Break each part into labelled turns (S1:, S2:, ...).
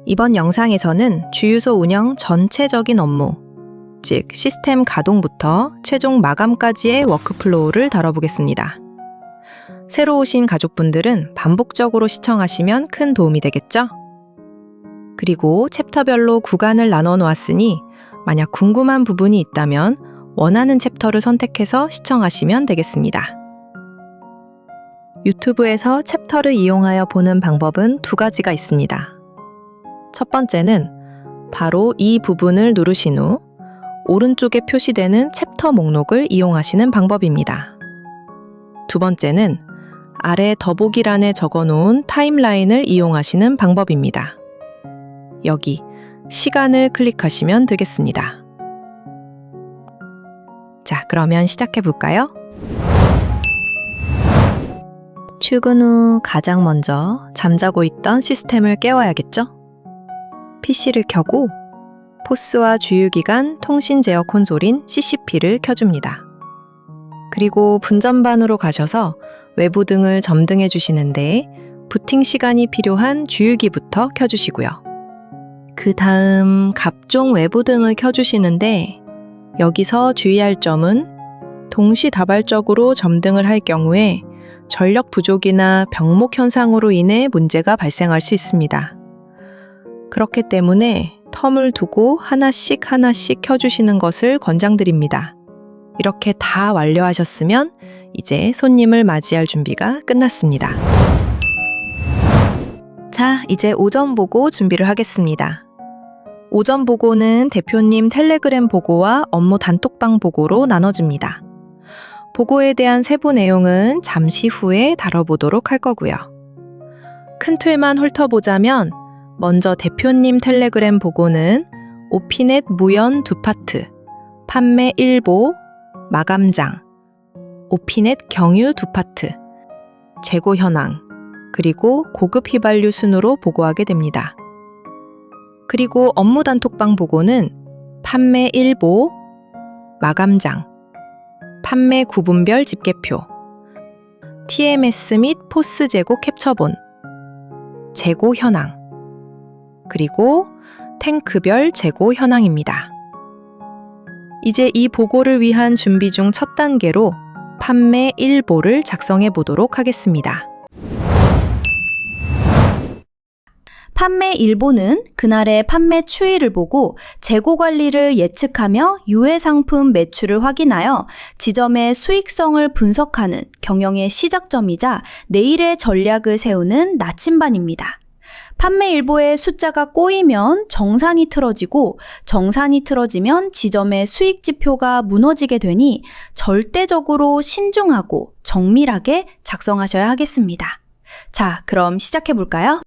S1: 이번 영상에서는 주유소 운영 전체적인 업무, 즉 시스템 가동부터 최종 마감까지의 워크플로우를 다뤄보겠습니다. 새로 오신 가족분들은 반복적으로 시청하시면 큰 도움이 되겠죠? 그리고 챕터별로 구간을 나눠 놓았으니 만약 궁금한 부분이 있다면 원하는 챕터를 선택해서 시청하시면 되겠습니다. 유튜브에서 챕터를 이용하여 보는 방법은 두 가지가 있습니다. 첫 번째는 바로 이 부분을 누르신 후 오른쪽에 표시되는 챕터 목록을 이용하시는 방법입니다. 두 번째는 아래 더보기란에 적어놓은 타임라인을 이용하시는 방법입니다. 여기 시간을 클릭하시면 되겠습니다. 자, 그러면 시작해 볼까요? 출근 후 가장 먼저 잠자고 있던 시스템을 깨워야겠죠? PC를 켜고 포스와 주유기간 통신 제어 콘솔인 CCP를 켜줍니다. 그리고 분전반으로 가셔서 외부 등을 점등해 주시는데 부팅 시간이 필요한 주유기부터 켜주시고요. 그 다음 갑종 외부 등을 켜주시는데 여기서 주의할 점은 동시다발적으로 점등을 할 경우에 전력 부족이나 병목 현상으로 인해 문제가 발생할 수 있습니다. 그렇기 때문에 텀을 두고 하나씩 켜주시는 것을 권장드립니다. 이렇게 다 완료하셨으면 이제 손님을 맞이할 준비가 끝났습니다. 자, 이제 오전 보고 준비를 하겠습니다. 오전 보고는 대표님 텔레그램 보고와 업무 단톡방 보고로 나눠집니다. 보고에 대한 세부 내용은 잠시 후에 다뤄보도록 할 거고요. 큰 틀만 훑어보자면 먼저 대표님 텔레그램 보고는 오피넷 무연 두 파트, 판매 1보, 마감장, 오피넷 경유 두 파트, 재고 현황, 그리고 고급 휘발유 순으로 보고하게 됩니다. 그리고 업무 단톡방 보고는 판매 1보, 마감장, 판매 구분별 집계표, TMS 및 포스 재고 캡처본, 재고 현황, 그리고 탱크별 재고 현황입니다. 이제 이 보고를 위한 준비 중 첫 단계로 판매 1보를 작성해 보도록 하겠습니다.
S2: 판매 일보는 그날의 판매 추이를 보고 재고 관리를 예측하며 유해 상품 매출을 확인하여 지점의 수익성을 분석하는 경영의 시작점이자 내일의 전략을 세우는 나침반입니다. 판매 일보의 숫자가 꼬이면 정산이 틀어지고 정산이 틀어지면 지점의 수익 지표가 무너지게 되니 절대적으로 신중하고 정밀하게 작성하셔야 하겠습니다. 자, 그럼 시작해 볼까요?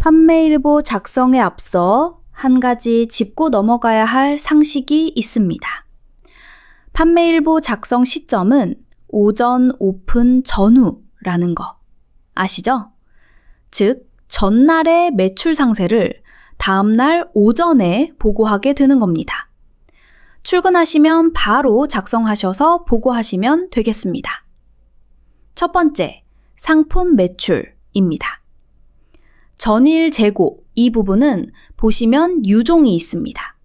S2: 판매일보 작성에 앞서 한 가지 짚고 넘어가야 할 상식이 있습니다. 판매일보 작성 시점은 오전 오픈 전후라는 거 아시죠? 즉, 전날의 매출 상세를 다음날 오전에 보고하게 되는 겁니다. 출근하시면 바로 작성하셔서 보고하시면 되겠습니다. 첫 번째, 상품 매출입니다. 전일 재고, 이 부분은 보시면 유종이 있습니다.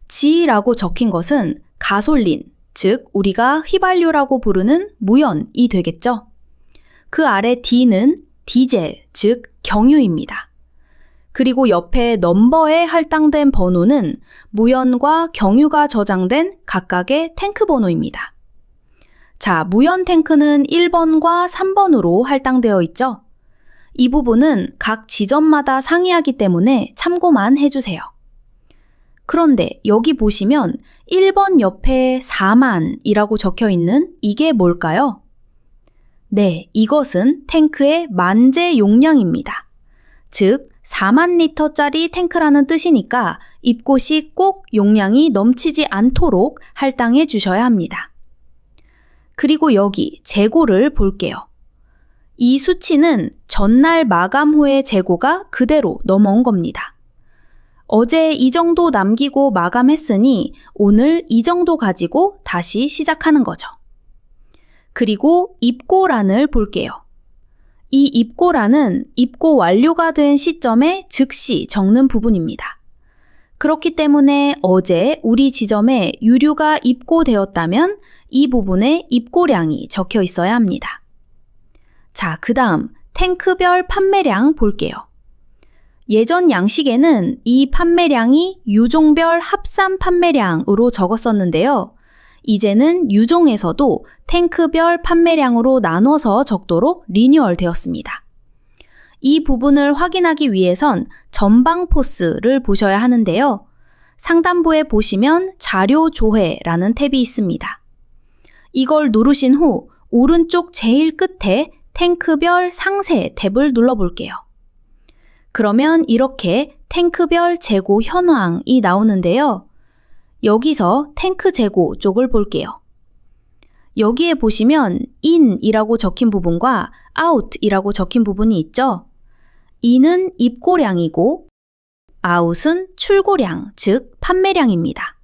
S2: G라고 적힌 것은 가솔린, 즉 우리가 휘발유라고 부르는 무연이 되겠죠. 그 아래 D는 디젤, 즉 경유입니다. 그리고 옆에 넘버에 할당된 번호는 무연과 경유가 저장된 각각의 탱크 번호입니다. 자, 무연 탱크는 1번과 3번으로 할당되어 있죠. 이 부분은 각 지점마다 상이하기 때문에 참고만 해주세요. 그런데 여기 보시면 1번 옆에 4만이라고 적혀 있는 이게 뭘까요? 네, 이것은 탱크의 만재 용량입니다. 즉, 4만 리터짜리 탱크라는 뜻이니까 입곳이 꼭 용량이 넘치지 않도록 할당해 주셔야 합니다. 그리고 여기 재고를 볼게요. 이 수치는 전날 마감 후의 재고가 그대로 넘어온 겁니다. 어제 이 정도 남기고 마감했으니 오늘 이 정도 가지고 다시 시작하는 거죠. 그리고 입고란을 볼게요. 이 입고란은 입고 완료가 된 시점에 즉시 적는 부분입니다. 그렇기 때문에 어제 우리 지점에 유류가 입고되었다면 이 부분에 입고량이 적혀 있어야 합니다. 자, 그 다음 탱크별 판매량 볼게요. 예전 양식에는 이 판매량이 유종별 합산 판매량으로 적었었는데요. 이제는 유종에서도 탱크별 판매량으로 나눠서 적도록 리뉴얼 되었습니다. 이 부분을 확인하기 위해선 전방 포스를 보셔야 하는데요. 상단부에 보시면 자료 조회라는 탭이 있습니다. 이걸 누르신 후 오른쪽 제일 끝에 탱크별 상세 탭을 눌러볼게요. 그러면 이렇게 탱크별 재고 현황이 나오는데요. 여기서 탱크 재고 쪽을 볼게요. 여기에 보시면 in이라고 적힌 부분과 out이라고 적힌 부분이 있죠. in은 입고량이고 out은 출고량, 즉 판매량입니다.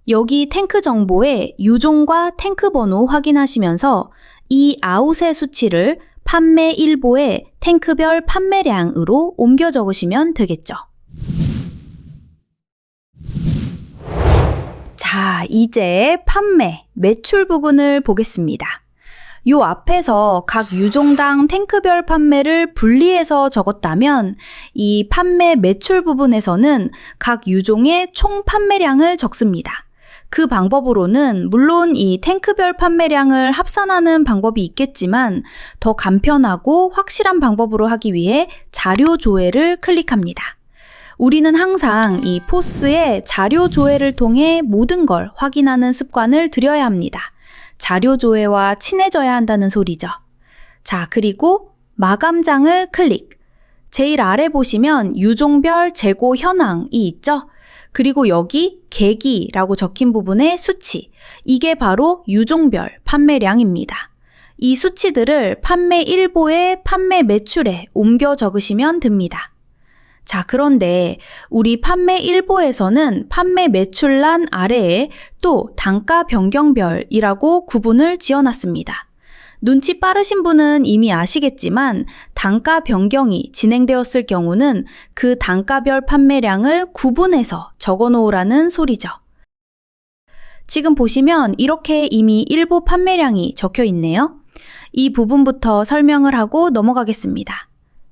S2: 여기 탱크 정보에 유종과 탱크 번호 확인하시면서 이 out의 수치를 판매 일보의 탱크별 판매량으로 옮겨 적으시면 되겠죠. 자, 이제 판매, 매출 부분을 보겠습니다. 요 앞에서 각 유종당 탱크별 판매를 분리해서 적었다면 이 판매 매출 부분에서는 각 유종의 총 판매량을 적습니다. 그 방법으로는 물론 이 탱크별 판매량을 합산하는 방법이 있겠지만 더 간편하고 확실한 방법으로 하기 위해 자료 조회를 클릭합니다. 우리는 항상 이 포스의 자료 조회를 통해 모든 걸 확인하는 습관을 들여야 합니다. 자료 조회와 친해져야 한다는 소리죠. 자, 그리고 마감장을 클릭. 제일 아래 보시면 유종별 재고 현황이 있죠? 그리고 여기 계기라고 적힌 부분의 수치. 이게 바로 유종별 판매량입니다. 이 수치들을 판매 일보의 판매 매출에 옮겨 적으시면 됩니다. 자, 그런데 우리 판매 일보에서는 판매 매출란 아래에 또 단가 변경별이라고 구분을 지어놨습니다. 눈치 빠르신 분은 이미 아시겠지만 단가 변경이 진행되었을 경우는 그 단가별 판매량을 구분해서 적어 놓으라는 소리죠. 지금 보시면 이렇게 이미 일부 판매량이 적혀 있네요. 이 부분부터 설명을 하고 넘어가겠습니다.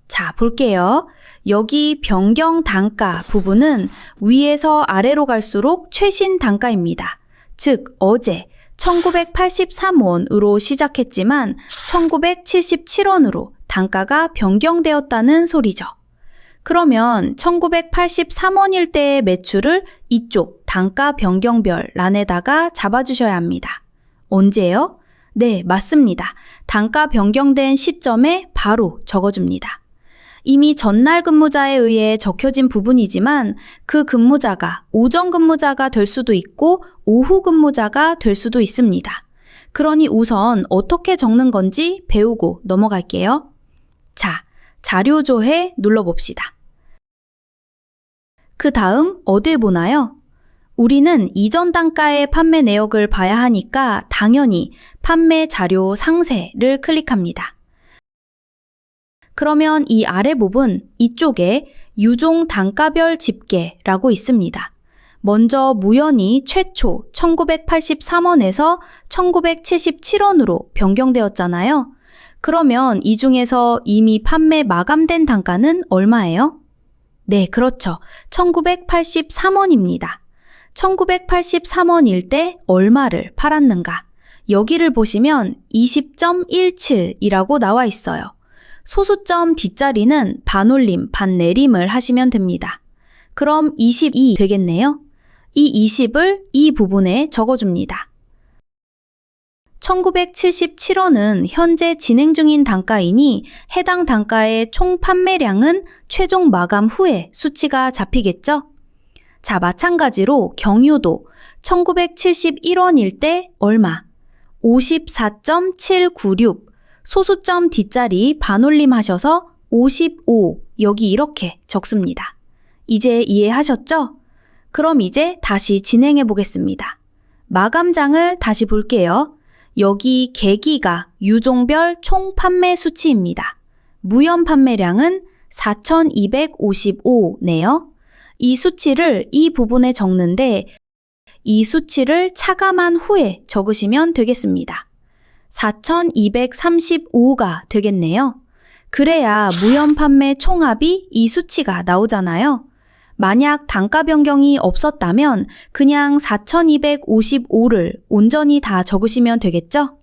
S2: 자, 볼게요. 여기 변경 단가 부분은 위에서 아래로 갈수록 최신 단가입니다. 즉, 어제 1983원으로 시작했지만 1977원으로 단가가 변경되었다는 소리죠. 그러면 1983원일 때의 매출을 이쪽 단가 변경별 란에다가 잡아주셔야 합니다. 언제요? 네, 맞습니다. 단가 변경된 시점에 바로 적어줍니다. 이미 전날 근무자에 의해 적혀진 부분이지만 그 근무자가 오전 근무자가 될 수도 있고 오후 근무자가 될 수도 있습니다. 그러니 우선 어떻게 적는 건지 배우고 넘어갈게요. 자, 자료 조회 눌러봅시다. 그 다음 어딜 보나요? 우리는 이전 단가의 판매 내역을 봐야 하니까 당연히 판매 자료 상세를 클릭합니다. 그러면 이 아래 부분 이쪽에 유종 단가별 집계라고 있습니다. 먼저 무연이 최초 1983원에서 1977원으로 변경되었잖아요. 그러면 이 중에서 이미 판매 마감된 단가는 얼마예요? 네, 그렇죠. 1983원입니다. 1983원일 때 얼마를 팔았는가? 여기를 보시면 20.17이라고 나와 있어요. 소수점 뒷자리는 반올림, 반내림을 하시면 됩니다. 그럼 22 되겠네요. 이 20을 이 부분에 적어줍니다. 1977원은 현재 진행 중인 단가이니 해당 단가의 총 판매량은 최종 마감 후에 수치가 잡히겠죠? 자, 마찬가지로 경유도 1971원일 때 얼마? 54.796 소수점 뒷자리 반올림 하셔서 55 여기 이렇게 적습니다. 이제 이해하셨죠? 그럼 이제 다시 진행해 보겠습니다. 마감장을 다시 볼게요. 여기 계기가 유종별 총 판매 수치입니다. 무연 판매량은 4,255네요. 이 수치를 이 부분에 적는데 이 수치를 차감한 후에 적으시면 되겠습니다. 4,235가 되겠네요. 그래야 무연 판매 총합이 이 수치가 나오잖아요. 만약 단가 변경이 없었다면 그냥 4,255를 온전히 다 적으시면 되겠죠?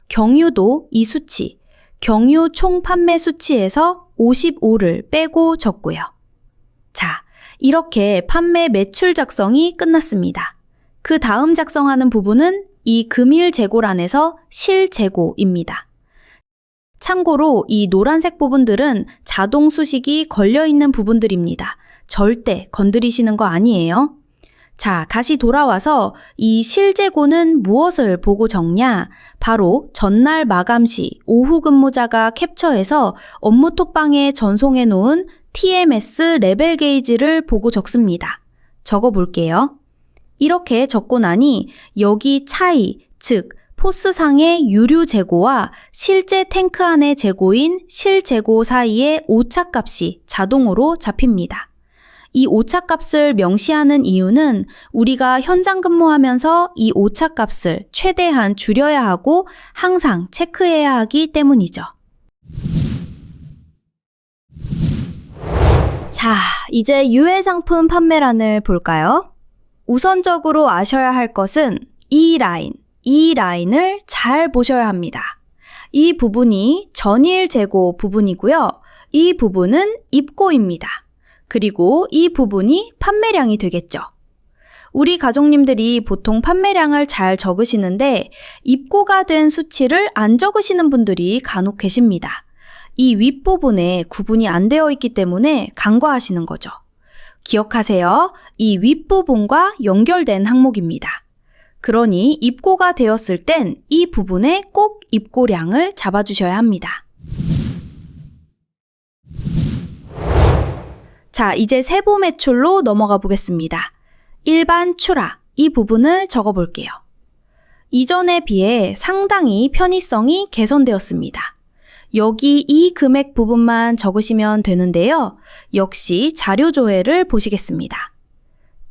S2: 경유도 이 수치, 경유 총 판매 수치에서 55를 빼고 적고요. 자, 이렇게 판매 매출 작성이 끝났습니다. 그 다음 작성하는 부분은 이 금일 재고란에서 실재고입니다. 참고로 이 노란색 부분들은 자동 수식이 걸려있는 부분들입니다. 절대 건드리시는 거 아니에요. 자, 다시 돌아와서 이 실재고는 무엇을 보고 적냐? 바로 전날 마감 시 오후 근무자가 캡처해서 업무 톡방에 전송해 놓은 TMS 레벨 게이지를 보고 적습니다. 적어 볼게요. 이렇게 적고 나니 여기 차이, 즉 포스상의 유류 재고와 실제 탱크 안의 재고인 실재고 사이의 오차값이 자동으로 잡힙니다. 이 오차값을 명시하는 이유는 우리가 현장 근무하면서 이 오차값을 최대한 줄여야 하고 항상 체크해야 하기 때문이죠. 자, 이제 유해 상품 판매란을 볼까요? 우선적으로 아셔야 할 것은 이 라인을 잘 보셔야 합니다. 이 부분이 전일 재고 부분이고요. 이 부분은 입고입니다. 그리고 이 부분이 판매량이 되겠죠. 우리 가족님들이 보통 판매량을 잘 적으시는데 입고가 된 수치를 안 적으시는 분들이 간혹 계십니다. 이 윗부분에 구분이 안 되어 있기 때문에 간과하시는 거죠. 기억하세요. 이 윗부분과 연결된 항목입니다. 그러니 입고가 되었을 땐 이 부분에 꼭 입고량을 잡아주셔야 합니다. 자, 이제 세부 매출로 넘어가 보겠습니다. 일반 출하, 이 부분을 적어볼게요. 이전에 비해 상당히 편의성이 개선되었습니다. 여기 이 금액 부분만 적으시면 되는데요. 역시 자료 조회를 보시겠습니다.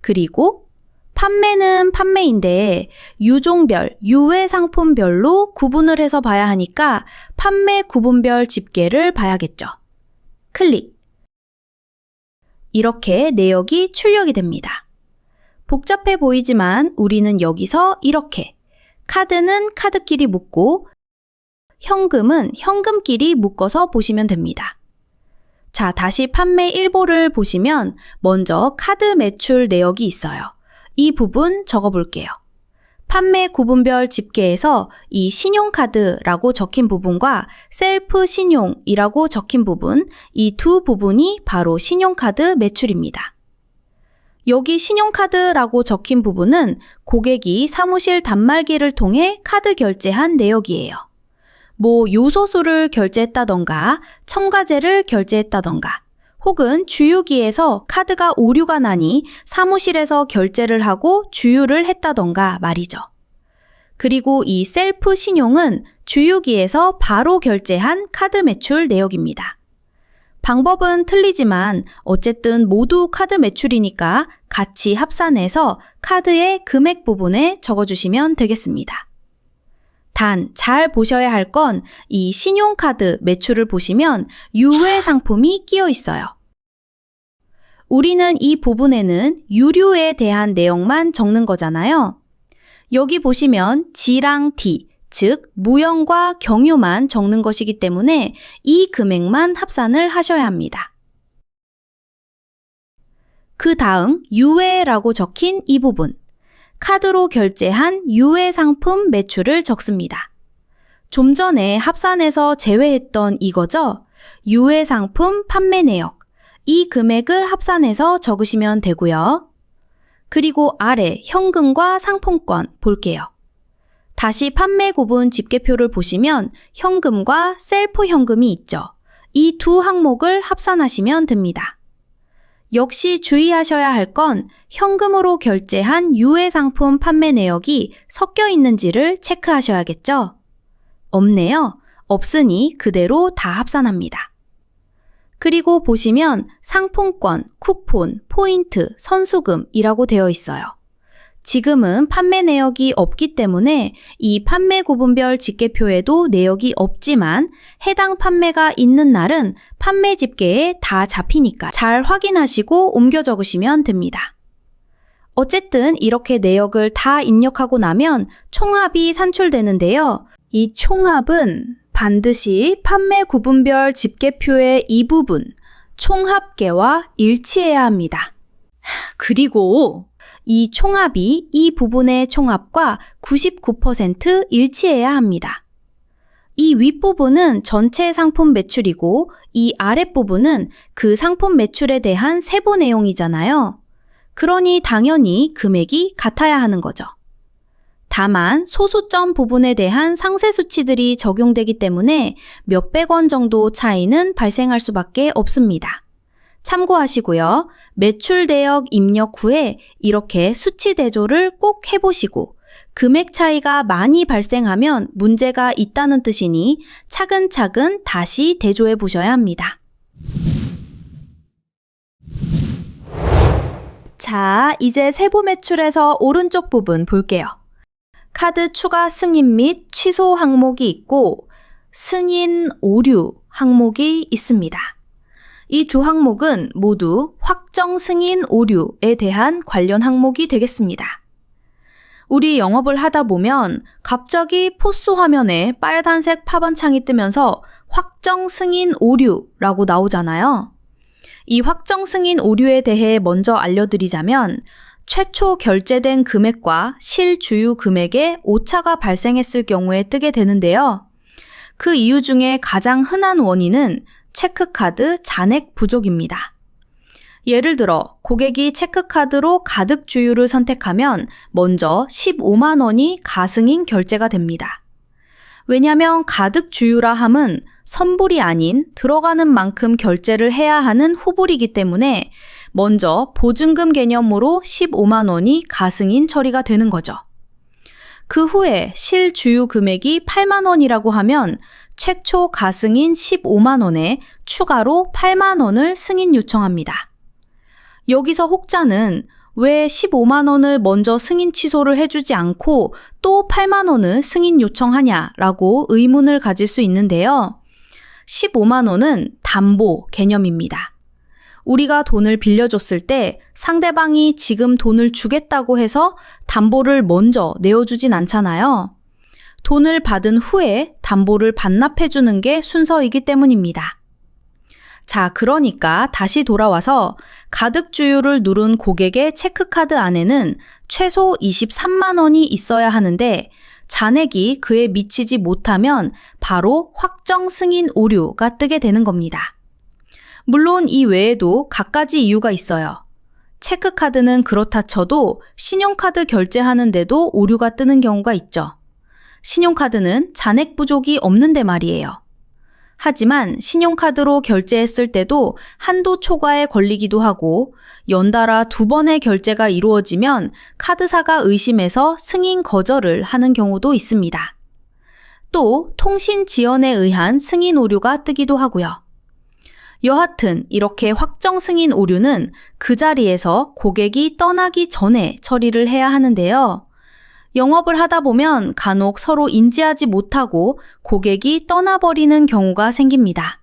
S2: 그리고 판매는 판매인데 유종별, 유해 상품별로 구분을 해서 봐야 하니까 판매 구분별 집계를 봐야겠죠. 클릭. 이렇게 내역이 출력이 됩니다. 복잡해 보이지만 우리는 여기서 이렇게 카드는 카드끼리 묶고 현금은 현금끼리 묶어서 보시면 됩니다. 자, 다시 판매 일보를 보시면 먼저 카드 매출 내역이 있어요. 이 부분 적어볼게요. 판매 구분별 집계에서 이 신용카드라고 적힌 부분과 셀프 신용이라고 적힌 부분, 이 두 부분이 바로 신용카드 매출입니다. 여기 신용카드라고 적힌 부분은 고객이 사무실 단말기를 통해 카드 결제한 내역이에요. 뭐 요소수를 결제했다던가 첨가제를 결제했다던가 혹은 주유기에서 카드가 오류가 나니 사무실에서 결제를 하고 주유를 했다던가 말이죠. 그리고 이 셀프 신용은 주유기에서 바로 결제한 카드 매출 내역입니다. 방법은 틀리지만 어쨌든 모두 카드 매출이니까 같이 합산해서 카드의 금액 부분에 적어주시면 되겠습니다. 단, 잘 보셔야 할 건 이 신용카드 매출을 보시면 유해 상품이 끼어 있어요. 우리는 이 부분에는 유류에 대한 내용만 적는 거잖아요. 여기 보시면 G랑 D, 즉 무연과 경유만 적는 것이기 때문에 이 금액만 합산을 하셔야 합니다. 그 다음 유해라고 적힌 이 부분. 카드로 결제한 유해 상품 매출을 적습니다. 좀 전에 합산해서 제외했던 이거죠? 유해 상품 판매 내역. 이 금액을 합산해서 적으시면 되고요. 그리고 아래 현금과 상품권 볼게요. 다시 판매 구분 집계표를 보시면 현금과 셀프 현금이 있죠. 이 두 항목을 합산하시면 됩니다. 역시 주의하셔야 할 건 현금으로 결제한 유해 상품 판매 내역이 섞여 있는지를 체크하셔야겠죠? 없네요. 없으니 그대로 다 합산합니다. 그리고 보시면 상품권, 쿠폰, 포인트, 선수금이라고 되어 있어요. 지금은 판매 내역이 없기 때문에 이 판매 구분별 집계표에도 내역이 없지만 해당 판매가 있는 날은 판매 집계에 다 잡히니까 잘 확인하시고 옮겨 적으시면 됩니다. 어쨌든 이렇게 내역을 다 입력하고 나면 총합이 산출되는데요. 이 총합은 반드시 판매 구분별 집계표의 이 부분, 총합계와 일치해야 합니다. 그리고 이 총합이 이 부분의 총합과 99% 일치해야 합니다. 이 윗부분은 전체 상품 매출이고 이 아랫부분은 그 상품 매출에 대한 세부 내용이잖아요. 그러니 당연히 금액이 같아야 하는 거죠. 다만 소수점 부분에 대한 상세 수치들이 적용되기 때문에 몇백 원 정도 차이는 발생할 수밖에 없습니다. 참고하시고요. 매출 대역 입력 후에 이렇게 수치 대조를 꼭 해보시고 금액 차이가 많이 발생하면 문제가 있다는 뜻이니 차근차근 다시 대조해 보셔야 합니다. 자, 이제 세부 매출에서 오른쪽 부분 볼게요. 카드 추가 승인 및 취소 항목이 있고 승인 오류 항목이 있습니다. 이 두 항목은 모두 확정 승인 오류에 대한 관련 항목이 되겠습니다. 우리 영업을 하다 보면 갑자기 포스 화면에 빨간색 팝업창이 뜨면서 확정 승인 오류라고 나오잖아요. 이 확정 승인 오류에 대해 먼저 알려드리자면 최초 결제된 금액과 실주유 금액에 오차가 발생했을 경우에 뜨게 되는데요. 그 이유 중에 가장 흔한 원인은 체크카드 잔액 부족입니다. 예를 들어 고객이 체크카드로 가득 주유를 선택하면 먼저 15만 원이 가승인 결제가 됩니다. 왜냐하면 가득 주유라 함은 선불이 아닌 들어가는 만큼 결제를 해야 하는 후불이기 때문에 먼저 보증금 개념으로 15만 원이 가승인 처리가 되는 거죠. 그 후에 실주유 금액이 8만 원이라고 하면 최초 가승인 15만 원에 추가로 8만 원을 승인 요청합니다. 여기서 혹자는 왜 15만 원을 먼저 승인 취소를 해주지 않고 또 8만 원을 승인 요청하냐라고 의문을 가질 수 있는데요. 15만 원은 담보 개념입니다. 우리가 돈을 빌려줬을 때 상대방이 지금 돈을 주겠다고 해서 담보를 먼저 내어주진 않잖아요. 돈을 받은 후에 담보를 반납해주는 게 순서이기 때문입니다. 자, 그러니까 다시 돌아와서 가득 주유를 누른 고객의 체크카드 안에는 최소 23만 원이 있어야 하는데 잔액이 그에 미치지 못하면 바로 확정 승인 오류가 뜨게 되는 겁니다. 물론 이 외에도 갖가지 이유가 있어요. 체크카드는 그렇다 쳐도 신용카드 결제하는데도 오류가 뜨는 경우가 있죠. 신용카드는 잔액 부족이 없는데 말이에요. 하지만 신용카드로 결제했을 때도 한도 초과에 걸리기도 하고 연달아 2번의 결제가 이루어지면 카드사가 의심해서 승인 거절을 하는 경우도 있습니다. 또 통신 지연에 의한 승인 오류가 뜨기도 하고요. 여하튼 이렇게 확정 승인 오류는 그 자리에서 고객이 떠나기 전에 처리를 해야 하는데요. 영업을 하다 보면 간혹 서로 인지하지 못하고 고객이 떠나버리는 경우가 생깁니다.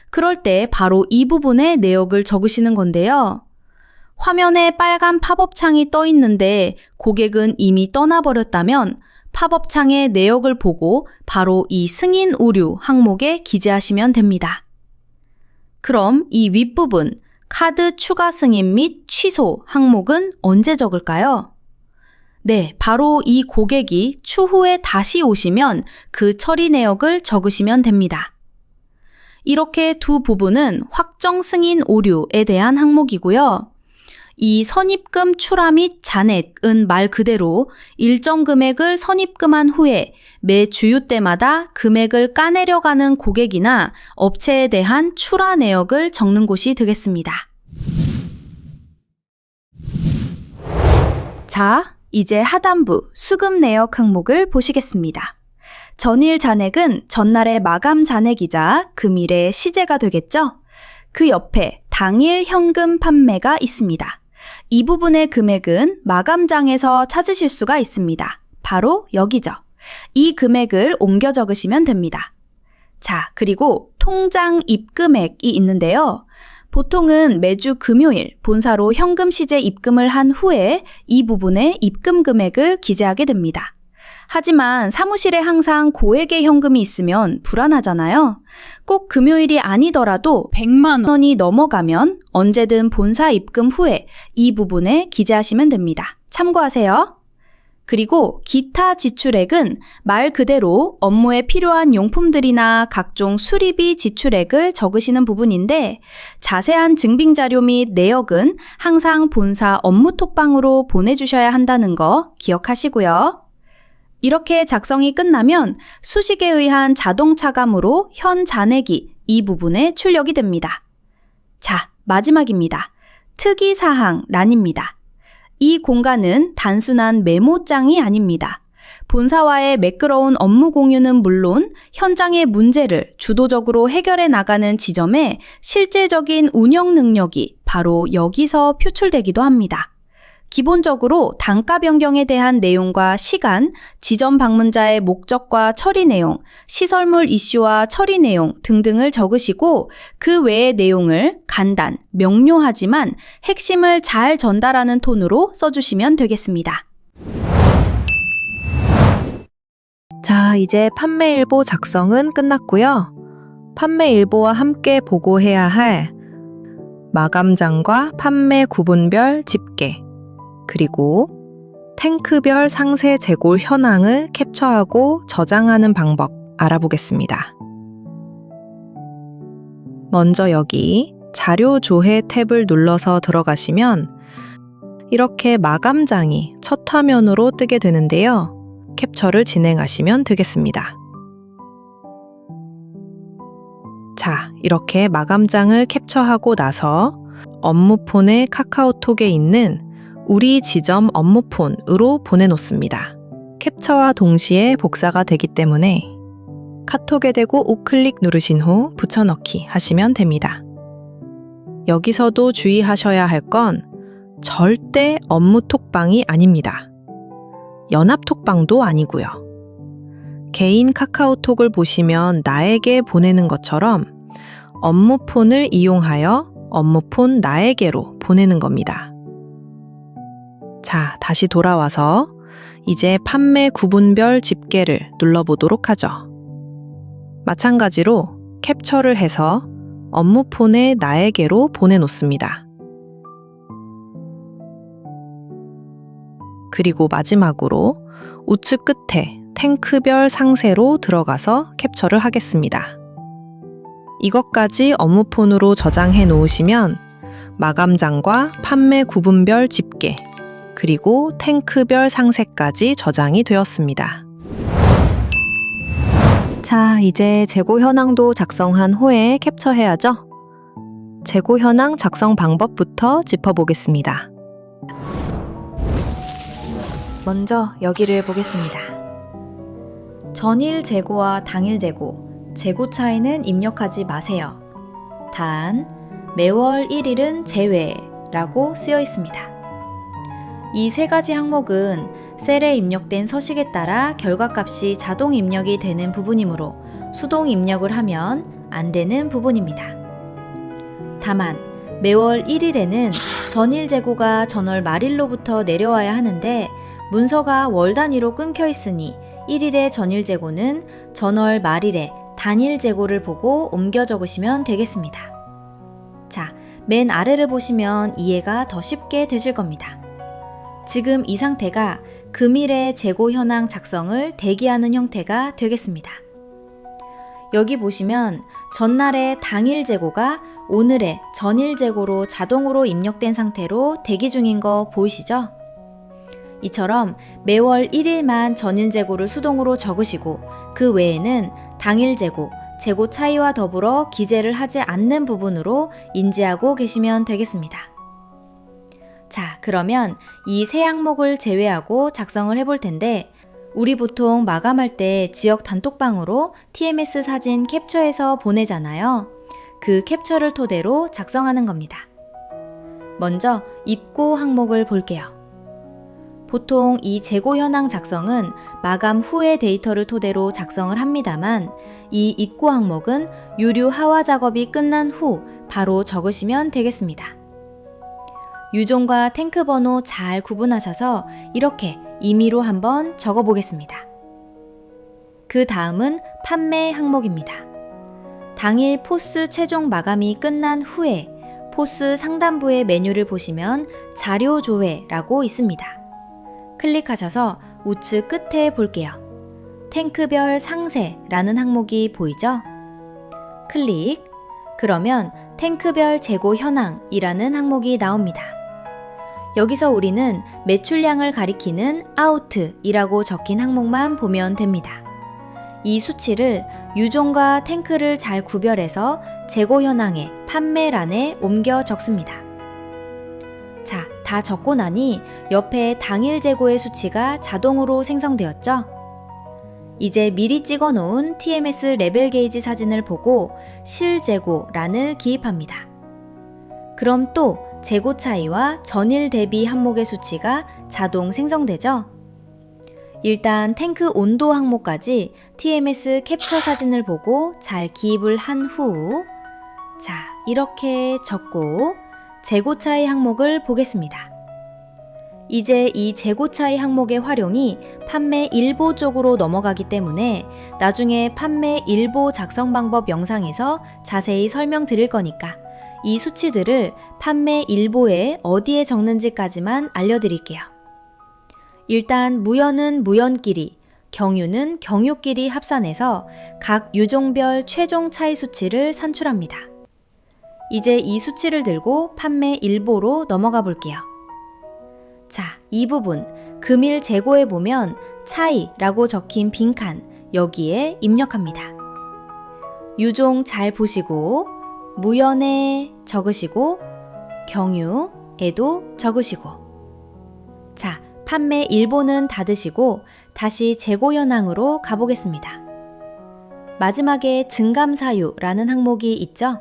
S2: 그럴 때 바로 이 부분에 내역을 적으시는 건데요. 화면에 빨간 팝업창이 떠 있는데 고객은 이미 떠나버렸다면 팝업창의 내역을 보고 바로 이 승인 오류 항목에 기재하시면 됩니다. 그럼 이 윗부분 카드 추가 승인 및 취소 항목은 언제 적을까요? 네, 바로 이 고객이 추후에 다시 오시면 그 처리 내역을 적으시면 됩니다. 이렇게 두 부분은 확정 승인 오류에 대한 항목이고요. 이 선입금 출하 및 잔액은 말 그대로 일정 금액을 선입금한 후에 매 주유 때마다 금액을 까내려가는 고객이나 업체에 대한 출하 내역을 적는 곳이 되겠습니다. 자, 이제 하단부 수급 내역 항목을 보시겠습니다. 전일 잔액은 전날의 마감 잔액이자 금일의 시제가 되겠죠? 그 옆에 당일 현금 판매가 있습니다. 이 부분의 금액은 마감장에서 찾으실 수가 있습니다. 바로 여기죠. 이 금액을 옮겨 적으시면 됩니다. 자, 그리고 통장 입금액이 있는데요. 보통은 매주 금요일 본사로 현금 시제 입금을 한 후에 이 부분에 입금 금액을 기재하게 됩니다. 하지만 사무실에 항상 고액의 현금이 있으면 불안하잖아요. 꼭 금요일이 아니더라도 100만 원이 넘어가면 언제든 본사 입금 후에 이 부분에 기재하시면 됩니다. 참고하세요. 그리고 기타 지출액은 말 그대로 업무에 필요한 용품들이나 각종 수리비 지출액을 적으시는 부분인데 자세한 증빙 자료 및 내역은 항상 본사 업무 톡방으로 보내주셔야 한다는 거 기억하시고요. 이렇게 작성이 끝나면 수식에 의한 자동 차감으로 현 잔액이 이 부분에 출력이 됩니다. 자, 마지막입니다. 특이사항란입니다. 이 공간은 단순한 메모장이 아닙니다. 본사와의 매끄러운 업무 공유는 물론 현장의 문제를 주도적으로 해결해 나가는 지점에 실제적인 운영 능력이 바로 여기서 표출되기도 합니다. 기본적으로 단가 변경에 대한 내용과 시간, 지점 방문자의 목적과 처리 내용, 시설물 이슈와 처리 내용 등등을 적으시고 그 외의 내용을 간단, 명료하지만 핵심을 잘 전달하는 톤으로 써주시면 되겠습니다.
S1: 자, 이제 판매일보 작성은 끝났고요. 판매일보와 함께 보고해야 할 마감장과 판매 구분별 집계, 그리고 탱크별 상세 재고 현황을 캡처하고 저장하는 방법 알아보겠습니다. 먼저 여기 자료 조회 탭을 눌러서 들어가시면 이렇게 마감장이 첫 화면으로 뜨게 되는데요. 캡처를 진행하시면 되겠습니다. 자, 이렇게 마감장을 캡처하고 나서 업무폰의 카카오톡에 있는 우리 지점 업무폰으로 보내놓습니다. 캡처와 동시에 복사가 되기 때문에 카톡에 대고 우클릭 누르신 후 붙여넣기 하시면 됩니다. 여기서도 주의하셔야 할 건 절대 업무 톡방이 아닙니다. 연합 톡방도 아니고요. 개인 카카오톡을 보시면 나에게 보내는 것처럼 업무폰을 이용하여 업무폰 나에게로 보내는 겁니다. 자, 다시 돌아와서 이제 판매 구분별 집계를 눌러보도록 하죠. 마찬가지로 캡처를 해서 업무폰에 나에게로 보내놓습니다. 그리고 마지막으로 우측 끝에 탱크별 상세로 들어가서 캡처를 하겠습니다. 이것까지 업무폰으로 저장해 놓으시면 마감장과 판매 구분별 집계, 그리고 탱크별 상세까지 저장이 되었습니다. 자, 이제 재고 현황도 작성한 후에 캡처해야죠. 재고 현황 작성 방법부터 짚어보겠습니다. 먼저 여기를 보겠습니다. 전일 재고와 당일 재고, 재고 차이는 입력하지 마세요. 단, 매월 1일은 제외라고 쓰여 있습니다. 이 세 가지 항목은 셀에 입력된 서식에 따라 결과값이 자동 입력이 되는 부분이므로 수동 입력을 하면 안 되는 부분입니다. 다만 매월 1일에는 전일 재고가 전월 말일로부터 내려와야 하는데 문서가 월 단위로 끊겨 있으니 1일의 전일 재고는 전월 말일에 단일 재고를 보고 옮겨 적으시면 되겠습니다. 자, 맨 아래를 보시면 이해가 더 쉽게 되실 겁니다. 지금 이 상태가 금일의 재고 현황 작성을 대기하는 형태가 되겠습니다. 여기 보시면 전날의 당일 재고가 오늘의 전일 재고로 자동으로 입력된 상태로 대기 중인 거 보이시죠? 이처럼 매월 1일만 전일 재고를 수동으로 적으시고 그 외에는 당일 재고, 재고 차이와 더불어 기재를 하지 않는 부분으로 인지하고 계시면 되겠습니다. 자, 그러면 이 세 항목을 제외하고 작성을 해볼 텐데 우리 보통 마감할 때 지역 단톡방으로 TMS 사진 캡처해서 보내잖아요. 그 캡처를 토대로 작성하는 겁니다. 먼저 입고 항목을 볼게요. 보통 이 재고 현황 작성은 마감 후의 데이터를 토대로 작성을 합니다만 이 입고 항목은 유류 하화 작업이 끝난 후 바로 적으시면 되겠습니다. 유종과 탱크 번호 잘 구분하셔서 이렇게 임의로 한번 적어 보겠습니다. 그 다음은 판매 항목입니다. 당일 포스 최종 마감이 끝난 후에 포스 상단부의 메뉴를 보시면 자료 조회라고 있습니다. 클릭하셔서 우측 끝에 볼게요. 탱크별 상세라는 항목이 보이죠? 클릭. 그러면 탱크별 재고 현황이라는 항목이 나옵니다. 여기서 우리는 매출량을 가리키는 아웃이라고 적힌 항목만 보면 됩니다. 이 수치를 유종과 탱크를 잘 구별해서 재고 현황의 판매란에 옮겨 적습니다. 자, 다 적고 나니 옆에 당일 재고의 수치가 자동으로 생성되었죠? 이제 미리 찍어 놓은 TMS 레벨 게이지 사진을 보고 실재고란을 기입합니다. 그럼 또 재고 차이와 전일 대비 항목의 수치가 자동 생성되죠? 일단 탱크 온도 항목까지 TMS 캡처 사진을 보고 잘 기입을 한 후, 자, 이렇게 적고 재고 차이 항목을 보겠습니다. 이제 이 재고 차이 항목의 활용이 판매 일보 쪽으로 넘어가기 때문에 나중에 판매 일보 작성 방법 영상에서 자세히 설명드릴 거니까 이 수치들을 판매 일보에 어디에 적는지까지만 알려드릴게요. 일단 무연은 무연끼리, 경유는 경유끼리 합산해서 각 유종별 최종 차이 수치를 산출합니다. 이제 이 수치를 들고 판매 일보로 넘어가 볼게요. 자, 이 부분 금일 재고에 보면 차이라고 적힌 빈칸 여기에 입력합니다. 유종 잘 보시고 무연에 적으시고 경유에도 적으시고, 자, 판매 일보는 닫으시고 다시 재고 현황으로 가보겠습니다. 마지막에 증감사유라는 항목이 있죠?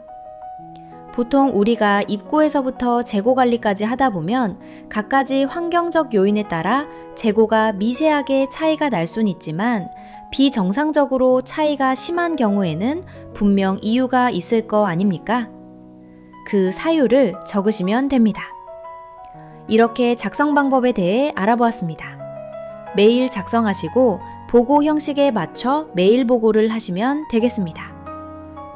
S1: 보통 우리가 입고에서부터 재고 관리까지 하다 보면 갖가지 환경적 요인에 따라 재고가 미세하게 차이가 날 수는 있지만 비정상적으로 차이가 심한 경우에는 분명 이유가 있을 거 아닙니까? 그 사유를 적으시면 됩니다. 이렇게 작성 방법에 대해 알아보았습니다. 매일 작성하시고 보고 형식에 맞춰 매일 보고를 하시면 되겠습니다.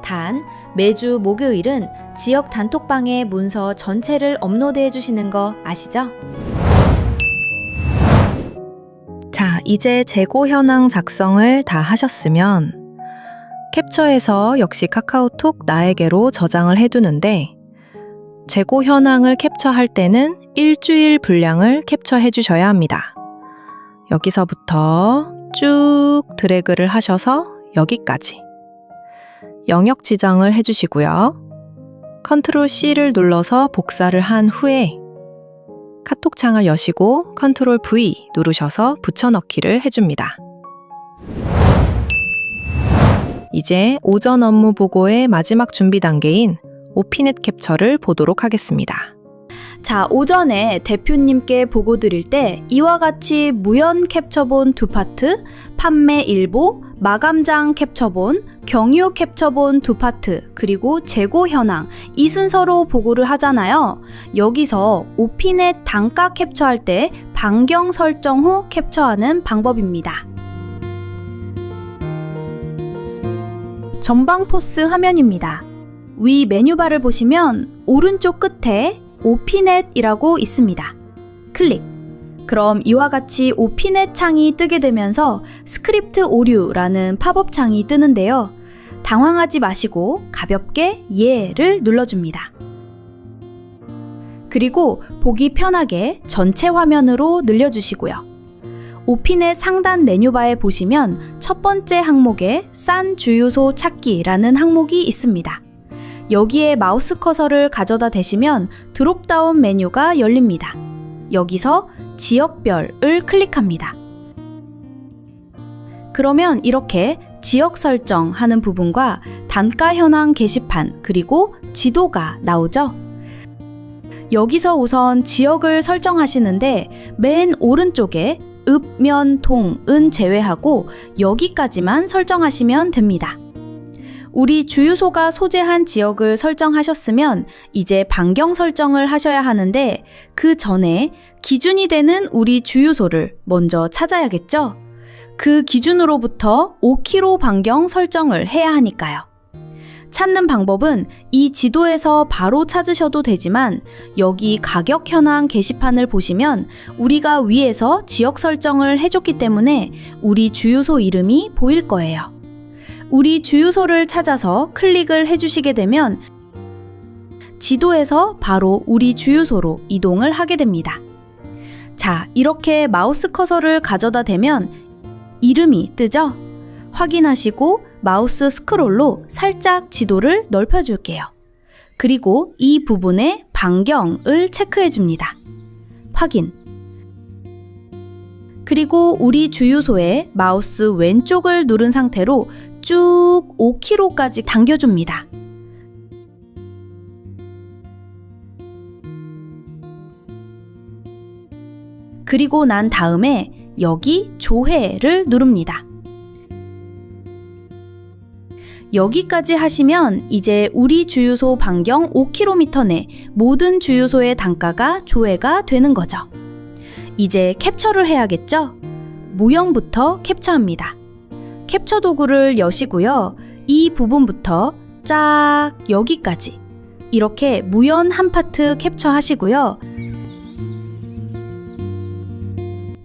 S1: 단, 매주 목요일은 지역 단톡방에 문서 전체를 업로드해 주시는 거 아시죠?
S3: 자, 이제 재고 현황 작성을 다 하셨으면 캡처해서 역시 카카오톡 나에게로 저장을 해두는데 재고 현황을 캡처할 때는 일주일 분량을 캡처해 주셔야 합니다. 여기서부터 쭉 드래그를 하셔서 여기까지 영역 지정을 해주시고요. 컨트롤 C를 눌러서 복사를 한 후에 카톡 창을 여시고 컨트롤 V 누르셔서 붙여넣기를 해줍니다. 이제 오전 업무 보고의 마지막 준비 단계인 오피넷 캡처를 보도록 하겠습니다.
S2: 자, 오전에 대표님께 보고 드릴 때 이와 같이 무연 캡처본 두 파트, 판매 일보, 마감장 캡처본, 경유 캡처본 두 파트, 그리고 재고 현황 이 순서로 보고를 하잖아요. 여기서 오피넷 단가 캡처할 때 반경 설정 후 캡처하는 방법입니다. 전방 포스 화면입니다. 위 메뉴바를 보시면 오른쪽 끝에 오피넷이라고 있습니다. 클릭. 그럼 이와 같이 오피넷 창이 뜨게 되면서 스크립트 오류라는 팝업 창이 뜨는데요. 당황하지 마시고 가볍게 예를 눌러줍니다. 그리고 보기 편하게 전체 화면으로 늘려주시고요. 오피넷 상단 메뉴바에 보시면 첫 번째 항목에 싼 주유소 찾기라는 항목이 있습니다. 여기에 마우스 커서를 가져다 대시면 드롭다운 메뉴가 열립니다. 여기서 지역별을 클릭합니다. 그러면 이렇게 지역 설정하는 부분과 단가 현황 게시판 그리고 지도가 나오죠. 여기서 우선 지역을 설정하시는데 맨 오른쪽에 읍, 면, 동, 은 제외하고 여기까지만 설정하시면 됩니다. 우리 주유소가 소재한 지역을 설정하셨으면 이제 반경 설정을 하셔야 하는데 그 전에 기준이 되는 우리 주유소를 먼저 찾아야겠죠? 그 기준으로부터 5km 반경 설정을 해야 하니까요. 찾는 방법은 이 지도에서 바로 찾으셔도 되지만 여기 가격 현황 게시판을 보시면 우리가 위에서 지역 설정을 해줬기 때문에 우리 주유소 이름이 보일 거예요. 우리 주유소를 찾아서 클릭을 해주시게 되면 지도에서 바로 우리 주유소로 이동을 하게 됩니다. 자, 이렇게 마우스 커서를 가져다 대면 이름이 뜨죠? 확인하시고 마우스 스크롤로 살짝 지도를 넓혀줄게요. 그리고 이 부분에 반경을 체크해줍니다. 확인. 그리고 우리 주유소에 마우스 왼쪽을 누른 상태로 쭉 5km까지 당겨줍니다. 그리고 난 다음에 여기 조회를 누릅니다. 여기까지 하시면 이제 우리 주유소 반경 5km 내 모든 주유소의 단가가 조회가 되는 거죠. 이제 캡처를 해야겠죠? 무형부터 캡처합니다. 캡처 도구를 여시고요. 이 부분부터 쫙 여기까지 이렇게 무연 한 파트 캡처하시고요.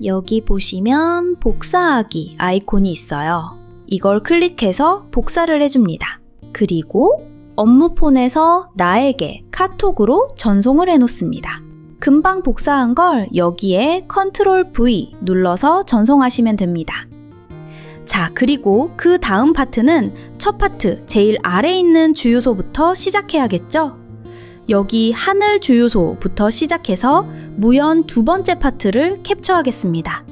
S2: 여기 보시면 복사하기 아이콘이 있어요. 이걸 클릭해서 복사를 해줍니다. 그리고 업무폰에서 나에게 카톡으로 전송을 해놓습니다. 금방 복사한 걸 여기에 컨트롤 V 눌러서 전송하시면 됩니다. 자, 그리고 그 다음 파트는 첫 파트 제일 아래에 있는 주유소부터 시작해야겠죠? 여기 하늘 주유소부터 시작해서 무연 두 번째 파트를 캡처하겠습니다.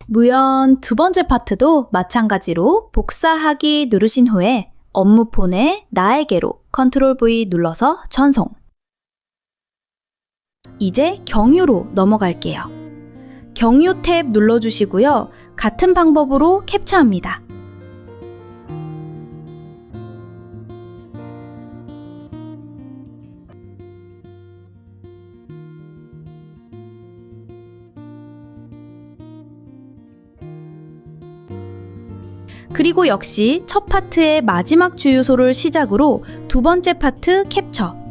S2: 무연 두 번째 파트도 마찬가지로 복사하기 누르신 후에 업무폰에 나에게로 컨트롤 V 눌러서 전송. 이제 경유로 넘어갈게요. 경유 탭 눌러주시고요. 같은 방법으로 캡처합니다. 그리고 역시 첫 파트의 마지막 주유소를 시작으로 두 번째 파트 캡처.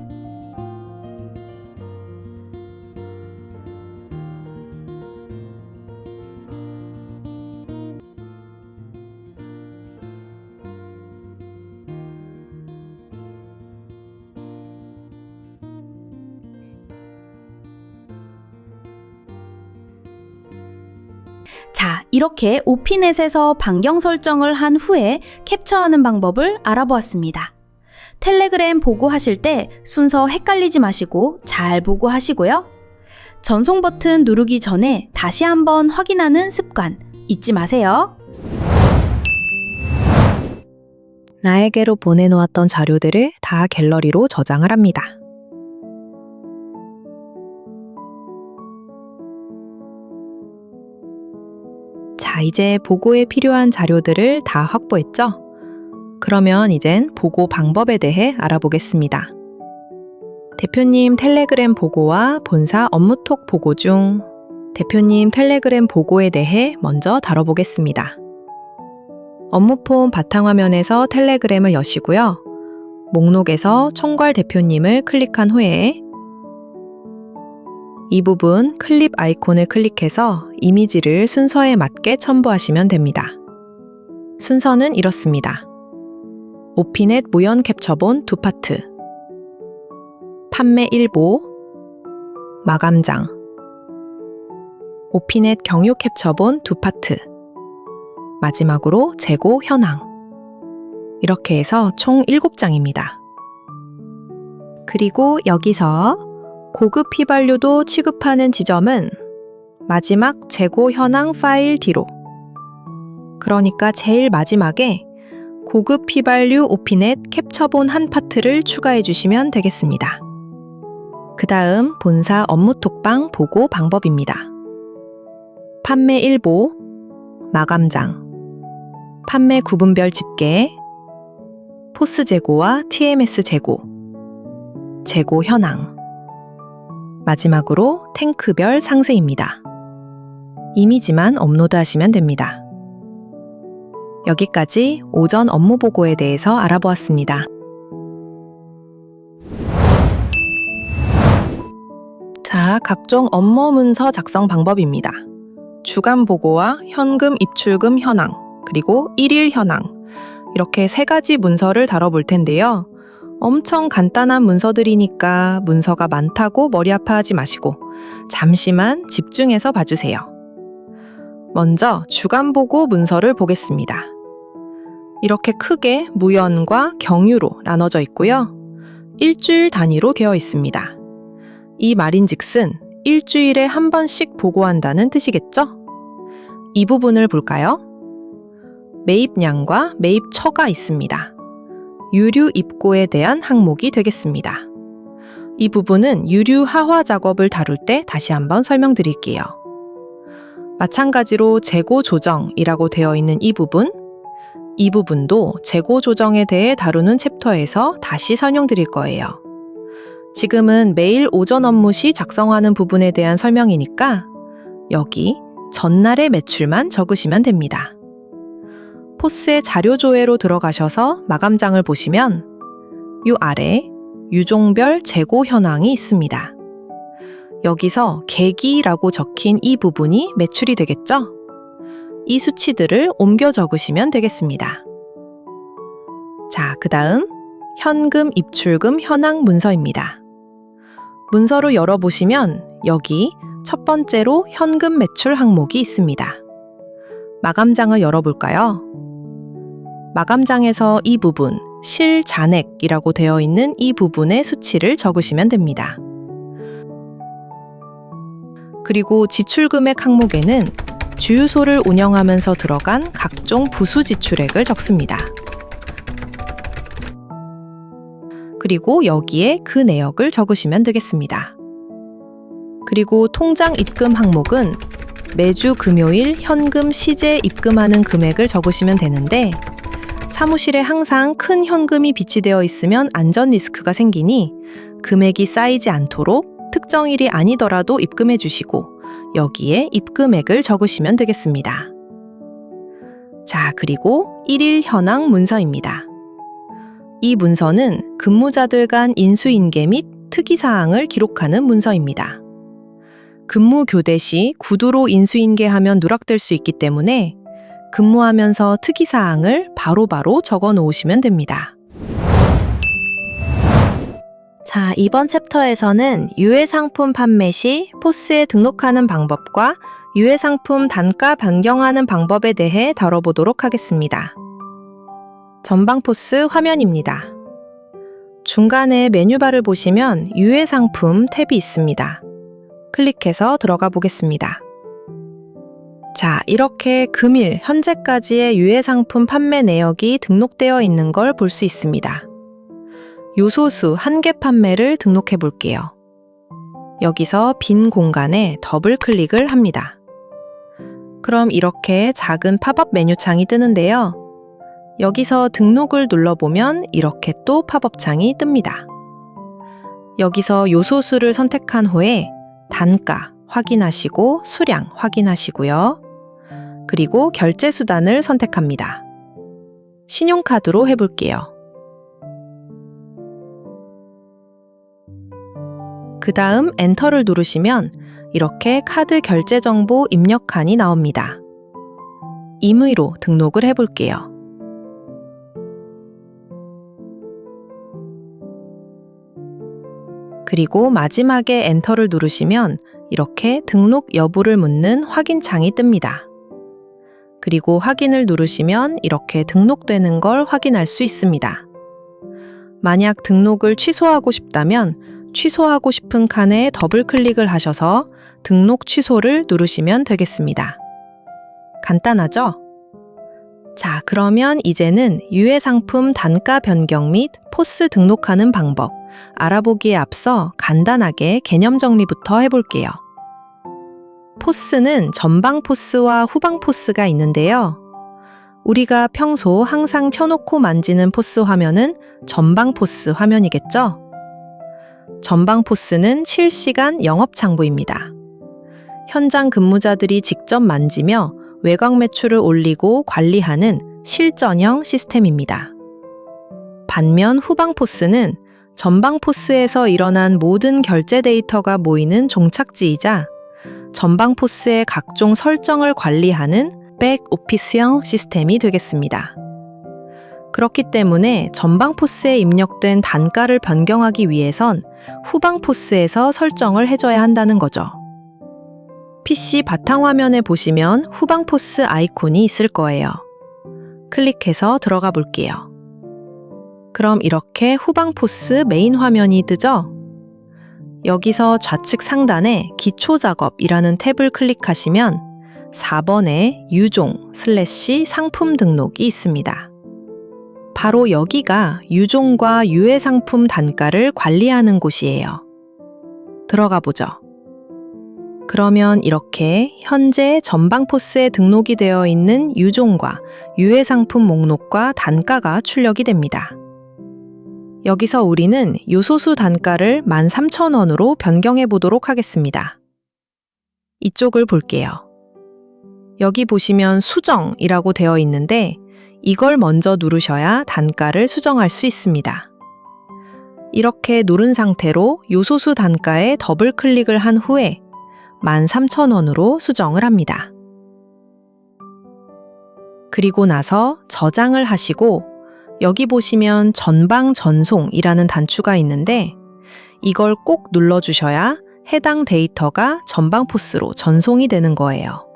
S2: 자, 이렇게 오피넷에서 반경 설정을 한 후에 캡처하는 방법을 알아보았습니다. 텔레그램 보고하실 때 순서 헷갈리지 마시고 잘 보고하시고요. 전송 버튼 누르기 전에 다시 한번 확인하는 습관 잊지 마세요.
S3: 나에게로 보내놓았던 자료들을 다 갤러리로 저장을 합니다. 자, 이제 보고에 필요한 자료들을 다 확보했죠? 그러면 이젠 보고 방법에 대해 알아보겠습니다. 대표님 텔레그램 보고와 본사 업무톡 보고 중 대표님 텔레그램 보고에 대해 먼저 다뤄보겠습니다. 업무폰 바탕화면에서 텔레그램을 여시고요. 목록에서 총괄 대표님을 클릭한 후에 이 부분 클립 아이콘을 클릭해서 이미지를 순서에 맞게 첨부하시면 됩니다. 순서는 이렇습니다. 오피넷 무연 캡처본 두 파트, 판매 일보, 마감장, 오피넷 경유 캡처본 두 파트, 마지막으로 재고 현황. 이렇게 해서 총 7장입니다. 그리고 여기서 고급 휘발유도 취급하는 지점은 마지막 재고 현황 파일 뒤로. 그러니까 제일 마지막에 고급 휘발유 오피넷 캡처본 한 파트를 추가해 주시면 되겠습니다. 그 다음 본사 업무 톡방 보고 방법입니다. 판매 일보, 마감장, 판매 구분별 집계, 포스 재고와 TMS 재고, 재고 현황, 마지막으로 탱크별 상세입니다. 이미지만 업로드하시면 됩니다. 여기까지 오전 업무 보고에 대해서 알아보았습니다. 자, 각종 업무 문서 작성 방법입니다. 주간 보고와 현금 입출금 현황, 그리고 일일 현황, 이렇게 3가지 문서를 다뤄볼 텐데요. 엄청 간단한 문서들이니까 문서가 많다고 머리 아파하지 마시고 잠시만 집중해서 봐주세요. 먼저 주간 보고 문서를 보겠습니다. 이렇게 크게 무연과 경유로 나눠져 있고요. 일주일 단위로 되어 있습니다. 이 말인즉슨 일주일에 한 번씩 보고한다는 뜻이겠죠? 이 부분을 볼까요? 매입량과 매입처가 있습니다. 유류 입고에 대한 항목이 되겠습니다. 이 부분은 유류 하화 작업을 다룰 때 다시 한번 설명드릴게요. 마찬가지로 재고 조정이라고 되어 있는 이 부분도 재고 조정에 대해 다루는 챕터에서 다시 설명드릴 거예요. 지금은 매일 오전 업무 시 작성하는 부분에 대한 설명이니까 여기 전날의 매출만 적으시면 됩니다. 포스의 자료 조회로 들어가셔서 마감장을 보시면 이 아래 유종별 재고 현황이 있습니다. 여기서 계기라고 적힌 이 부분이 매출이 되겠죠? 이 수치들을 옮겨 적으시면 되겠습니다. 자, 그 다음 현금 입출금 현황 문서입니다. 문서로 열어보시면 여기 첫 번째로 현금 매출 항목이 있습니다. 마감장을 열어볼까요? 마감장에서 이 부분, 실잔액이라고 되어 있는 이 부분의 수치를 적으시면 됩니다. 그리고 지출금액 항목에는 주유소를 운영하면서 들어간 각종 부수 지출액을 적습니다. 그리고 여기에 그 내역을 적으시면 되겠습니다. 그리고 통장 입금 항목은 매주 금요일 현금 시제 입금하는 금액을 적으시면 되는데 사무실에 항상 큰 현금이 비치되어 있으면 안전 리스크가 생기니 금액이 쌓이지 않도록 특정일이 아니더라도 입금해 주시고 여기에 입금액을 적으시면 되겠습니다. 자, 그리고 일일 현황 문서입니다. 이 문서는 근무자들 간 인수인계 및 특이사항을 기록하는 문서입니다. 근무 교대 시 구두로 인수인계하면 누락될 수 있기 때문에 근무하면서 특이사항을 바로바로 적어 놓으시면 됩니다. 자, 이번 챕터에서는 유해상품 판매 시 포스에 등록하는 방법과 유해상품 단가 변경하는 방법에 대해 다뤄보도록 하겠습니다. 전방 포스 화면입니다. 중간에 메뉴바를 보시면 유해상품 탭이 있습니다. 클릭해서 들어가 보겠습니다. 자, 이렇게 금일 현재까지의 유해상품 판매 내역이 등록되어 있는 걸 볼 수 있습니다. 요소수 1개 판매를 등록해 볼게요. 여기서 빈 공간에 더블 클릭을 합니다. 그럼 이렇게 작은 팝업 메뉴창이 뜨는데요. 여기서 등록을 눌러보면 이렇게 또 팝업 창이 뜹니다. 여기서 요소수를 선택한 후에 단가 확인하시고 수량 확인하시고요. 그리고 결제 수단을 선택합니다. 신용카드로 해볼게요. 그 다음 엔터를 누르시면 이렇게 카드 결제 정보 입력칸이 나옵니다. 임의로 등록을 해볼게요. 그리고 마지막에 엔터를 누르시면 이렇게 등록 여부를 묻는 확인창이 뜹니다. 그리고 확인을 누르시면 이렇게 등록되는 걸 확인할 수 있습니다. 만약 등록을 취소하고 싶다면 취소하고 싶은 칸에 더블 클릭을 하셔서 등록 취소를 누르시면 되겠습니다. 간단하죠? 자, 그러면 이제는 유해 상품 단가 변경 및 포스 등록하는 방법 알아보기에 앞서 간단하게 개념 정리부터 해볼게요. 포스는 전방 포스와 후방 포스가 있는데요. 우리가 평소 항상 켜놓고 만지는 포스 화면은 전방 포스 화면이겠죠? 전방 포스는 실시간 영업 창구입니다. 현장 근무자들이 직접 만지며 외곽 매출을 올리고 관리하는 실전형 시스템입니다. 반면 후방 포스는 전방 포스에서 일어난 모든 결제 데이터가 모이는 종착지이자 전방 포스의 각종 설정을 관리하는 백오피스형 시스템이 되겠습니다. 그렇기 때문에 전방 포스에 입력된 단가를 변경하기 위해선 후방 포스에서 설정을 해줘야 한다는 거죠. PC 바탕화면에 보시면 후방 포스 아이콘이 있을 거예요. 클릭해서 들어가 볼게요. 그럼 이렇게 후방 포스 메인 화면이 뜨죠? 여기서 좌측 상단에 기초 작업이라는 탭을 클릭하시면 4번에 유종 / 상품 등록이 있습니다. 바로 여기가 유종과 유해 상품 단가를 관리하는 곳이에요. 들어가 보죠. 그러면 이렇게 현재 전방 포스에 등록이 되어 있는 유종과 유해 상품 목록과 단가가 출력이 됩니다. 여기서 우리는 요소수 단가를 13,000원으로 변경해 보도록 하겠습니다. 이쪽을 볼게요. 여기 보시면 수정이라고 되어 있는데 이걸 먼저 누르셔야 단가를 수정할 수 있습니다. 이렇게 누른 상태로 요소수 단가에 더블 클릭을 한 후에 13,000원으로 수정을 합니다. 그리고 나서 저장을 하시고 여기 보시면 전방 전송이라는 단추가 있는데 이걸 꼭 눌러주셔야 해당 데이터가 전방 포스로 전송이 되는 거예요.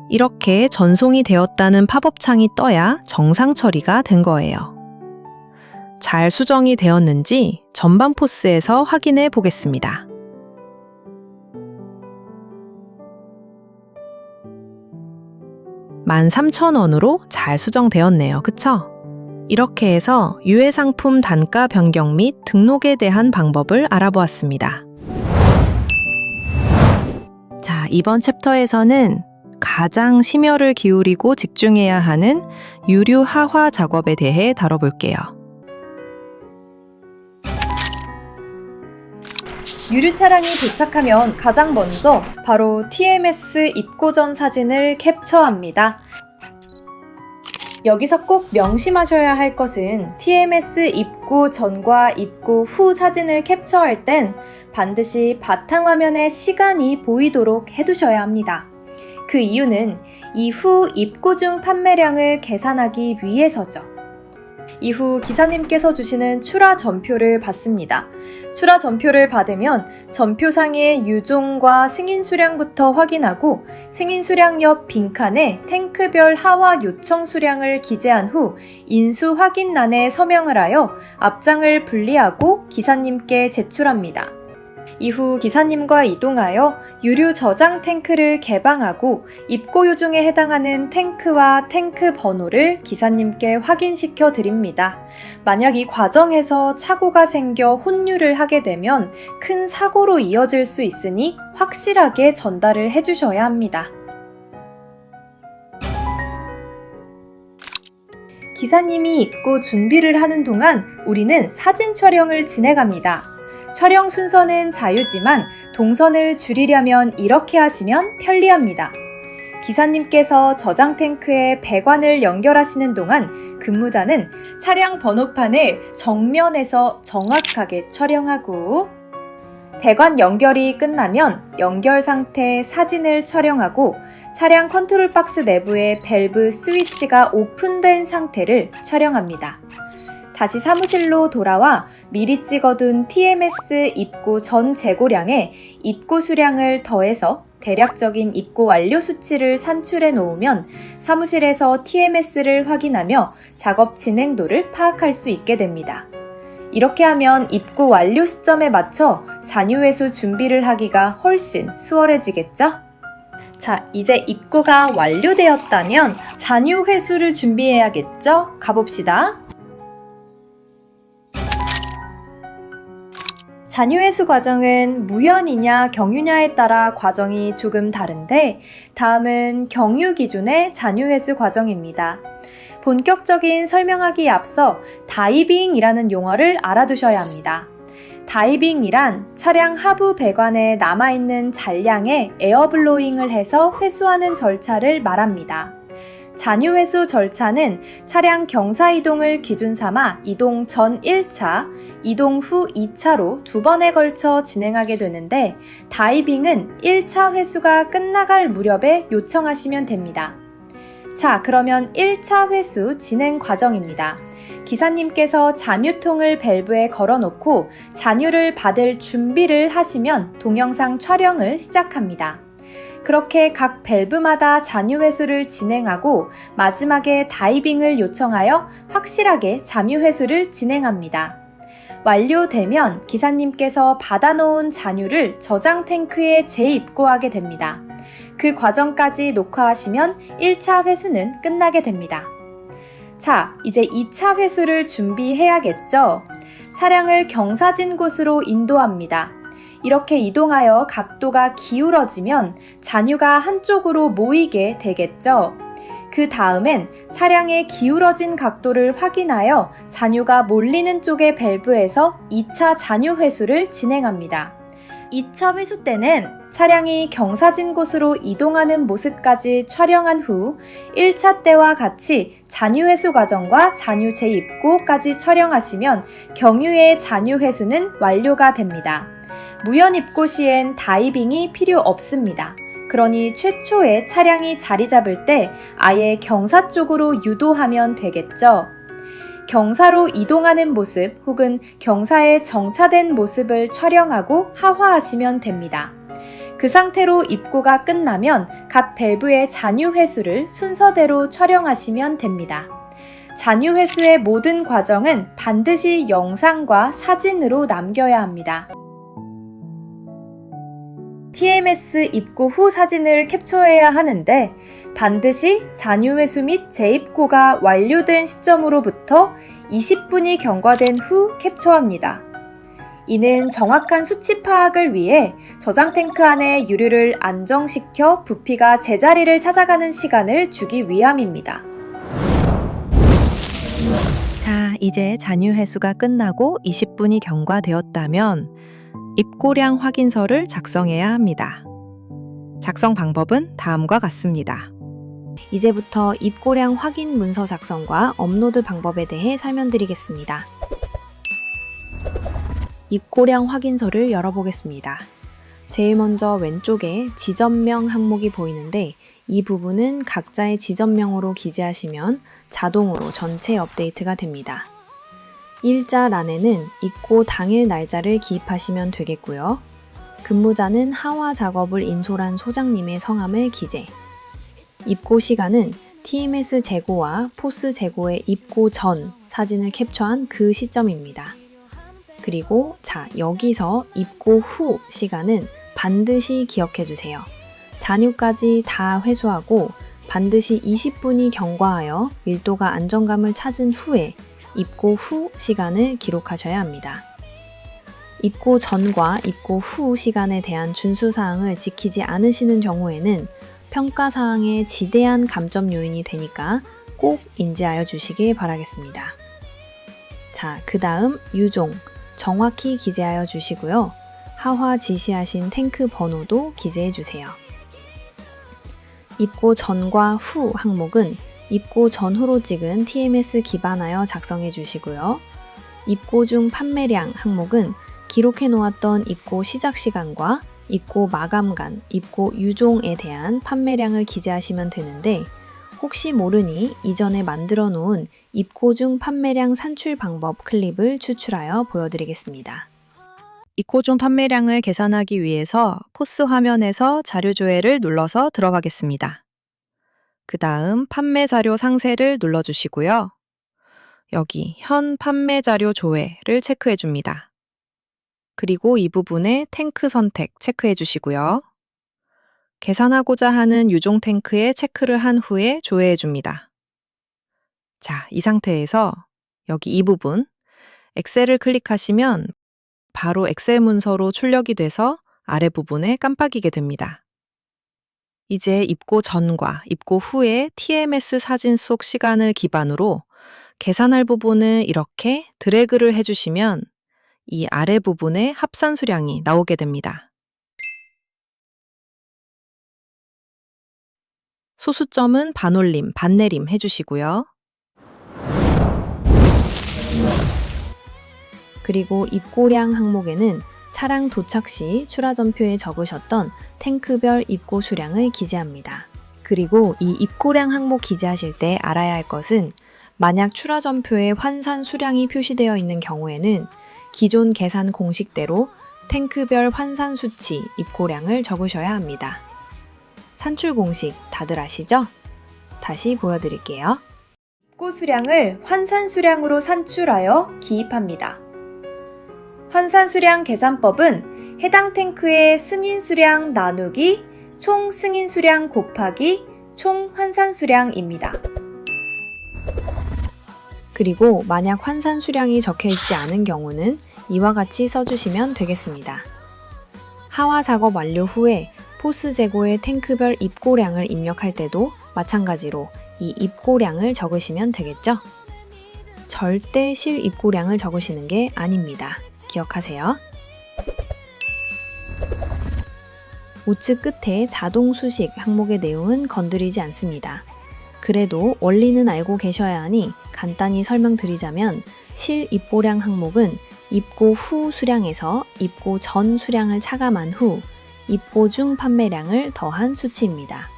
S3: 이렇게 전송이 되었다는 팝업 창이 떠야 정상 처리가 된 거예요. 잘 수정이 되었는지 전방 포스에서 확인해 보겠습니다. $13,000원으로 잘 수정되었네요. 그쵸? 이렇게 해서 유해 상품 단가 변경 및 등록에 대한 방법을 알아보았습니다. 자, 이번 챕터에서는 가장 심혈을 기울이고 집중해야 하는 유류 하화 작업에 대해 다뤄볼게요.
S1: 유류 차량이 도착하면 가장 먼저 바로 TMS 입고 전 사진을 캡처합니다. 여기서 꼭 명심하셔야 할 것은 TMS 입고 전과 입고 후 사진을 캡처할 땐 반드시 바탕화면에 시간이 보이도록 해두셔야 합니다. 그 이유는 이후 입고 중 판매량을 계산하기 위해서죠. 이후 기사님께서 주시는 출하 전표를 받습니다. 출하 전표를 받으면 전표상의 유종과 승인 수량부터 확인하고 승인 수량 옆 빈칸에 탱크별 하화 요청 수량을 기재한 후 인수 확인란에 서명을 하여 앞장을 분리하고 기사님께 제출합니다. 이후 기사님과 이동하여 유류 저장 탱크를 개방하고 입고 요종에 해당하는 탱크와 탱크 번호를 기사님께 확인시켜 드립니다. 만약 이 과정에서 착오가 생겨 혼류를 하게 되면 큰 사고로 이어질 수 있으니 확실하게 전달을 해주셔야 합니다. 기사님이 입고 준비를 하는 동안 우리는 사진 촬영을 진행합니다. 촬영 순서는 자유지만 동선을 줄이려면 이렇게 하시면 편리합니다. 기사님께서 저장 탱크에 배관을 연결하시는 동안 근무자는 차량 번호판을 정면에서 정확하게 촬영하고 배관 연결이 끝나면 연결 상태 사진을 촬영하고 차량 컨트롤 박스 내부의 밸브 스위치가 오픈된 상태를 촬영합니다. 다시 사무실로 돌아와 미리 찍어둔 TMS 입고 전 재고량에 입고 수량을 더해서 대략적인 입고 완료 수치를 산출해 놓으면 사무실에서 TMS를 확인하며 작업 진행도를 파악할 수 있게 됩니다. 이렇게 하면 입고 완료 시점에 맞춰 잔유회수 준비를 하기가 훨씬 수월해지겠죠? 자, 이제 입고가 완료되었다면 잔유회수를 준비해야겠죠? 가봅시다. 잔유회수 과정은 무연이냐 경유냐에 따라 과정이 조금 다른데 다음은 경유 기준의 잔유회수 과정입니다. 본격적인 설명하기에 앞서 다이빙이라는 용어를 알아두셔야 합니다. 다이빙이란 차량 하부 배관에 남아있는 잔량에 에어블로잉을 해서 회수하는 절차를 말합니다. 잔유회수 절차는 차량 경사이동을 기준 삼아 이동 전 1차, 이동 후 2차로 두 번에 걸쳐 진행하게 되는데 다이빙은 1차 회수가 끝나갈 무렵에 요청하시면 됩니다. 자, 그러면 1차 회수 진행 과정입니다. 기사님께서 잔유통을 밸브에 걸어놓고 잔유를 받을 준비를 하시면 동영상 촬영을 시작합니다. 그렇게 각 밸브마다 잔유 회수를 진행하고 마지막에 다이빙을 요청하여 확실하게 잔유 회수를 진행합니다. 완료되면 기사님께서 받아놓은 잔유를 저장 탱크에 재입고하게 됩니다. 그 과정까지 녹화하시면 1차 회수는 끝나게 됩니다. 자, 이제 2차 회수를 준비해야겠죠? 차량을 경사진 곳으로 인도합니다. 이렇게 이동하여 각도가 기울어지면 잔유가 한쪽으로 모이게 되겠죠. 그 다음엔 차량의 기울어진 각도를 확인하여 잔유가 몰리는 쪽의 밸브에서 2차 잔유 회수를 진행합니다. 2차 회수 때는 차량이 경사진 곳으로 이동하는 모습까지 촬영한 후 1차 때와 같이 잔유 회수 과정과 잔유 재입고까지 촬영하시면 경유의 잔유 회수는 완료가 됩니다. 무연 입고 시엔 다이빙이 필요 없습니다. 그러니 최초에 차량이 자리 잡을 때 아예 경사 쪽으로 유도하면 되겠죠. 경사로 이동하는 모습 혹은 경사에 정차된 모습을 촬영하고 하화하시면 됩니다. 그 상태로 입고가 끝나면 각 밸브의 잔유 회수를 순서대로 촬영하시면 됩니다. 잔유 회수의 모든 과정은 반드시 영상과 사진으로 남겨야 합니다. TMS 입고 후 사진을 캡처해야 하는데 반드시 잔유 회수 및 재입고가 완료된 시점으로부터 20분이 경과된 후 캡처합니다. 이는 정확한 수치 파악을 위해 저장 탱크 안에 유류를 안정시켜 부피가 제자리를 찾아가는 시간을 주기 위함입니다.
S3: 자, 이제 잔유 회수가 끝나고 20분이 경과되었다면 입고량 확인서를 작성해야 합니다. 작성 방법은 다음과 같습니다.
S1: 이제부터 입고량 확인 문서 작성과 업로드 방법에 대해 설명드리겠습니다. 입고량 확인서를 열어보겠습니다. 제일 먼저 왼쪽에 지점명 항목이 보이는데 이 부분은 각자의 지점명으로 기재하시면 자동으로 전체 업데이트가 됩니다. 일자란에는 입고 당일 날짜를 기입하시면 되겠고요. 근무자는 하화 작업을 인솔한 소장님의 성함을 기재. 입고 시간은 TMS 재고와 포스 재고의 입고 전 사진을 캡처한 그 시점입니다. 그리고 여기서 입고 후 시간은 반드시 기억해 주세요. 잔유까지 다 회수하고 반드시 20분이 경과하여 밀도가 안정감을 찾은 후에 입고 후 시간을 기록하셔야 합니다. 입고 전과 입고 후 시간에 대한 준수사항을 지키지 않으시는 경우에는 평가사항에 지대한 감점 요인이 되니까 꼭 인지하여 주시길 바라겠습니다. 자, 그 다음 유종 정확히 기재하여 주시고요. 하화 지시하신 탱크 번호도 기재해 주세요. 입고 전과 후 항목은 입고 전후로 찍은 TMS 기반하여 작성해 주시고요. 입고 중 판매량 항목은 기록해 놓았던 입고 시작 시간과 입고 마감간, 입고 유종에 대한 판매량을 기재하시면 되는데 혹시 모르니 이전에 만들어 놓은 입고 중 판매량 산출 방법 클립을 추출하여 보여드리겠습니다.
S3: 입고 중 판매량을 계산하기 위해서 포스 화면에서 자료 조회를 눌러서 들어가겠습니다. 그 다음 판매 자료 상세를 눌러주시고요. 여기 현 판매 자료 조회를 체크해 줍니다. 그리고 이 부분에 탱크 선택 체크해 주시고요. 계산하고자 하는 유종 탱크에 체크를 한 후에 조회해 줍니다. 자, 이 상태에서 여기 이 부분 엑셀을 클릭하시면 바로 엑셀 문서로 출력이 돼서 아래 부분에 깜빡이게 됩니다. 이제 입고 전과 입고 후의 TMS 사진 속 시간을 기반으로 계산할 부분을 이렇게 드래그를 해주시면 이 아래 부분에 합산 수량이 나오게 됩니다. 소수점은 반올림, 반내림 해주시고요.
S1: 그리고 입고량 항목에는 차량 도착 시 출하전표에 적으셨던 탱크별 입고 수량을 기재합니다. 그리고 이 입고량 항목 기재하실 때 알아야 할 것은 만약 출하전표에 환산 수량이 표시되어 있는 경우에는 기존 계산 공식대로 탱크별 환산 수치 입고량을 적으셔야 합니다. 산출 공식 다들 아시죠? 다시 보여드릴게요. 입고 수량을 환산 수량으로 산출하여 기입합니다. 환산 수량 계산법은 해당 탱크의 승인 수량 나누기 총 승인 수량 곱하기 총 환산 수량입니다. 그리고 만약 환산 수량이 적혀 있지 않은 경우는 이와 같이 써주시면 되겠습니다. 하화 작업 완료 후에 포스 재고의 탱크별 입고량을 입력할 때도 마찬가지로 이 입고량을 적으시면 되겠죠? 절대 실 입고량을 적으시는 게 아닙니다. 기억하세요. 우측 끝에 자동 수식 항목의 내용은 건드리지 않습니다. 그래도 원리는 알고 계셔야 하니 간단히 설명드리자면 실 입고량 항목은 입고 후 수량에서 입고 전 수량을 차감한 후 입고 중 판매량을 더한 수치입니다.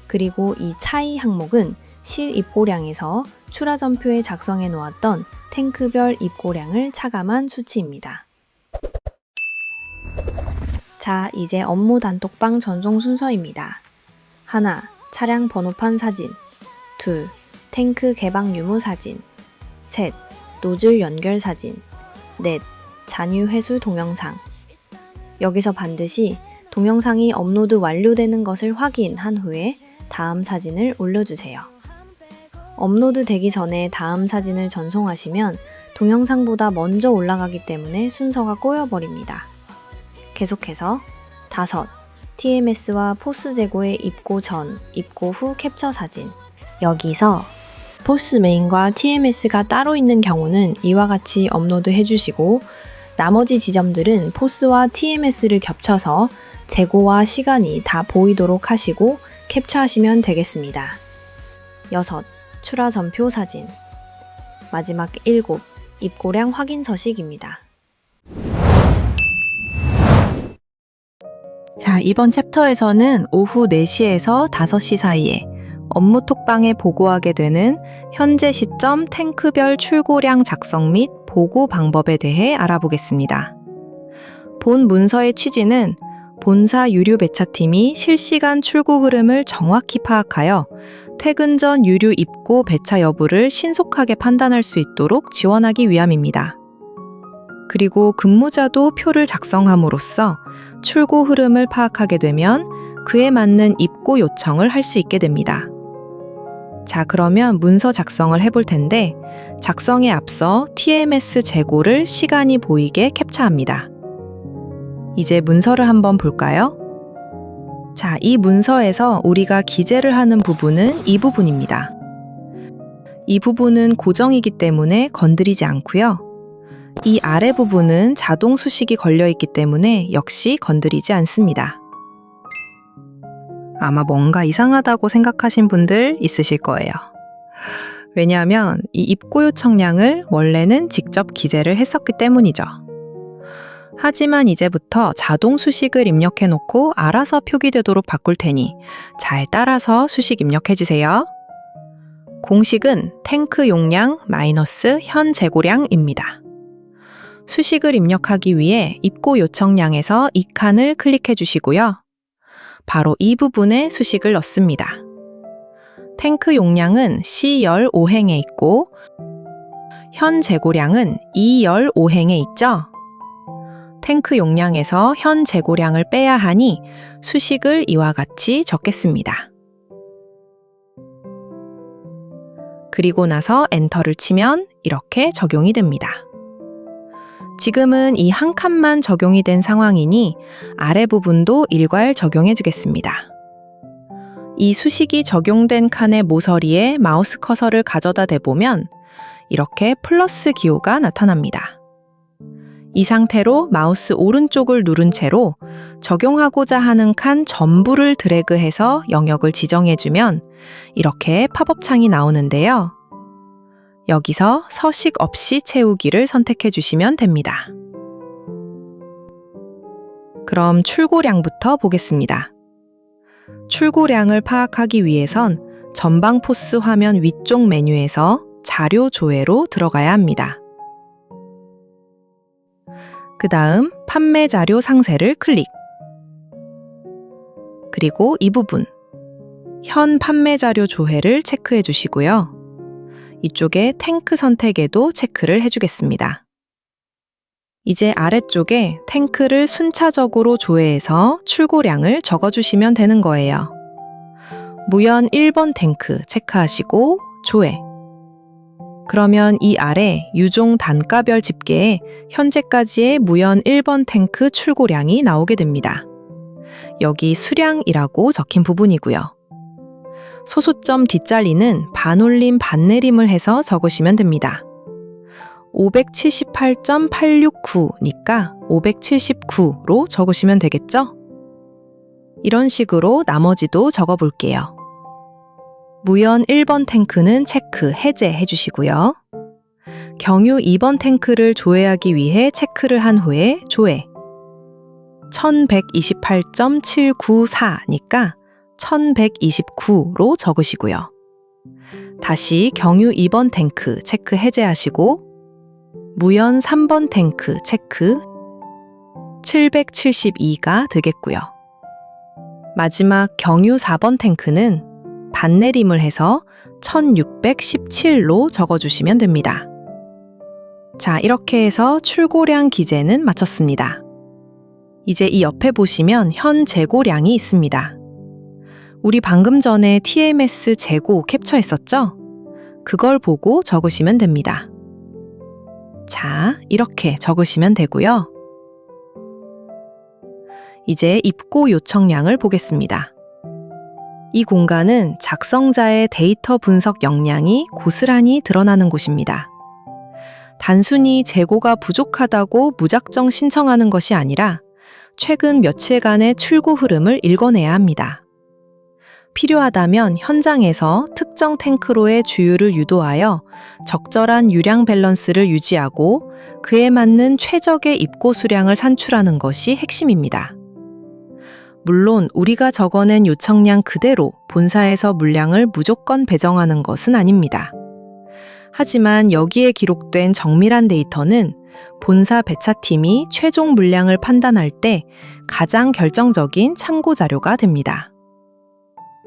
S1: 그리고 이 차이 항목은 실 입고량에서 출하전표에 작성해 놓았던 탱크별 입고량을 차감한 수치입니다. 자, 이제 업무 단톡방 전송 순서입니다. 1. 차량 번호판 사진. 2. 탱크 개방 유무 사진. 3. 노즐 연결 사진. 4. 잔유 회수 동영상. 여기서 반드시 동영상이 업로드 완료되는 것을 확인한 후에 다음 사진을 올려주세요. 업로드 되기 전에 다음 사진을 전송하시면 동영상보다 먼저 올라가기 때문에 순서가 꼬여버립니다. 계속해서 5. TMS와 포스 재고의 입고 전, 입고 후 캡처 사진. 여기서 포스 메인과 TMS가 따로 있는 경우는 이와 같이 업로드 해주시고 나머지 지점들은 포스와 TMS를 겹쳐서 재고와 시간이 다 보이도록 하시고 캡처하시면 되겠습니다. 6. 출하 전표 사진. 마지막 7. 입고량 확인 서식입니다.
S3: 자, 이번 챕터에서는 오후 4시에서 5시 사이에 업무 톡방에 보고하게 되는 현재 시점 탱크별 출고량 작성 및 보고 방법에 대해 알아보겠습니다. 본 문서의 취지는 본사 유류 배차팀이 실시간 출고 흐름을 정확히 파악하여 퇴근 전 유류 입고 배차 여부를 신속하게 판단할 수 있도록 지원하기 위함입니다. 그리고 근무자도 표를 작성함으로써 출고 흐름을 파악하게 되면 그에 맞는 입고 요청을 할 수 있게 됩니다. 자, 그러면 문서 작성을 해볼 텐데 작성에 앞서 TMS 재고를 시간이 보이게 캡처합니다. 이제 문서를 한번 볼까요? 자, 이 문서에서 우리가 기재를 하는 부분은 이 부분입니다. 이 부분은 고정이기 때문에 건드리지 않고요. 이 아래 부분은 자동 수식이 걸려있기 때문에 역시 건드리지 않습니다. 아마 뭔가 이상하다고 생각하신 분들 있으실 거예요. 왜냐하면 이 입고 요청량을 원래는 직접 기재를 했었기 때문이죠. 하지만 이제부터 자동 수식을 입력해 놓고 알아서 표기되도록 바꿀 테니 잘 따라서 수식 입력해 주세요. 공식은 탱크 용량 마이너스 현 재고량입니다. 수식을 입력하기 위해 입고 요청량에서 이 칸을 클릭해 주시고요. 바로 이 부분에 수식을 넣습니다. 탱크 용량은 C15행에 있고 현 재고량은 215행에 있죠? 탱크 용량에서 현 재고량을 빼야 하니 수식을 이와 같이 적겠습니다. 그리고 나서 엔터를 치면 이렇게 적용이 됩니다. 지금은 이 한 칸만 적용이 된 상황이니 아래 부분도 일괄 적용해 주겠습니다. 이 수식이 적용된 칸의 모서리에 마우스 커서를 가져다 대보면 이렇게 플러스 기호가 나타납니다. 이 상태로 마우스 오른쪽을 누른 채로 적용하고자 하는 칸 전부를 드래그해서 영역을 지정해주면 이렇게 팝업 창이 나오는데요. 여기서 서식 없이 채우기를 선택해 주시면 됩니다. 그럼 출고량부터 보겠습니다. 출고량을 파악하기 위해선 전방 포스 화면 위쪽 메뉴에서 자료 조회로 들어가야 합니다. 그 다음 판매 자료 상세를 클릭. 그리고 이 부분, 현 판매 자료 조회를 체크해 주시고요. 이쪽에 탱크 선택에도 체크를 해주겠습니다. 이제 아래쪽에 탱크를 순차적으로 조회해서 출고량을 적어주시면 되는 거예요. 무연 1번 탱크 체크하시고 조회. 그러면 이 아래 유종 단가별 집계에 현재까지의 무연 1번 탱크 출고량이 나오게 됩니다. 여기 수량이라고 적힌 부분이고요. 소수점 뒷자리는 반올림 반내림을 해서 적으시면 됩니다. 578.869니까 579로 적으시면 되겠죠? 이런 식으로 나머지도 적어볼게요. 무연 1번 탱크는 체크, 해제해 주시고요. 경유 2번 탱크를 조회하기 위해 체크를 한 후에 조회. 1128.794니까 1129로 적으시고요. 다시 경유 2번 탱크 체크 해제하시고 무연 3번 탱크 체크 772가 되겠고요. 마지막 경유 4번 탱크는 반내림을 해서 1617로 적어주시면 됩니다. 자, 이렇게 해서 출고량 기재는 마쳤습니다. 이제 이 옆에 보시면 현 재고량이 있습니다. 우리 방금 전에 TMS 재고 캡처했었죠? 그걸 보고 적으시면 됩니다. 자, 이렇게 적으시면 되고요. 이제 입고 요청량을 보겠습니다. 이 공간은 작성자의 데이터 분석 역량이 고스란히 드러나는 곳입니다. 단순히 재고가 부족하다고 무작정 신청하는 것이 아니라 최근 며칠간의 출고 흐름을 읽어내야 합니다. 필요하다면 현장에서 특정 탱크로의 주유를 유도하여 적절한 유량 밸런스를 유지하고 그에 맞는 최적의 입고 수량을 산출하는 것이 핵심입니다. 물론 우리가 적어낸 요청량 그대로 본사에서 물량을 무조건 배정하는 것은 아닙니다. 하지만 여기에 기록된 정밀한 데이터는 본사 배차팀이 최종 물량을 판단할 때 가장 결정적인 참고 자료가 됩니다.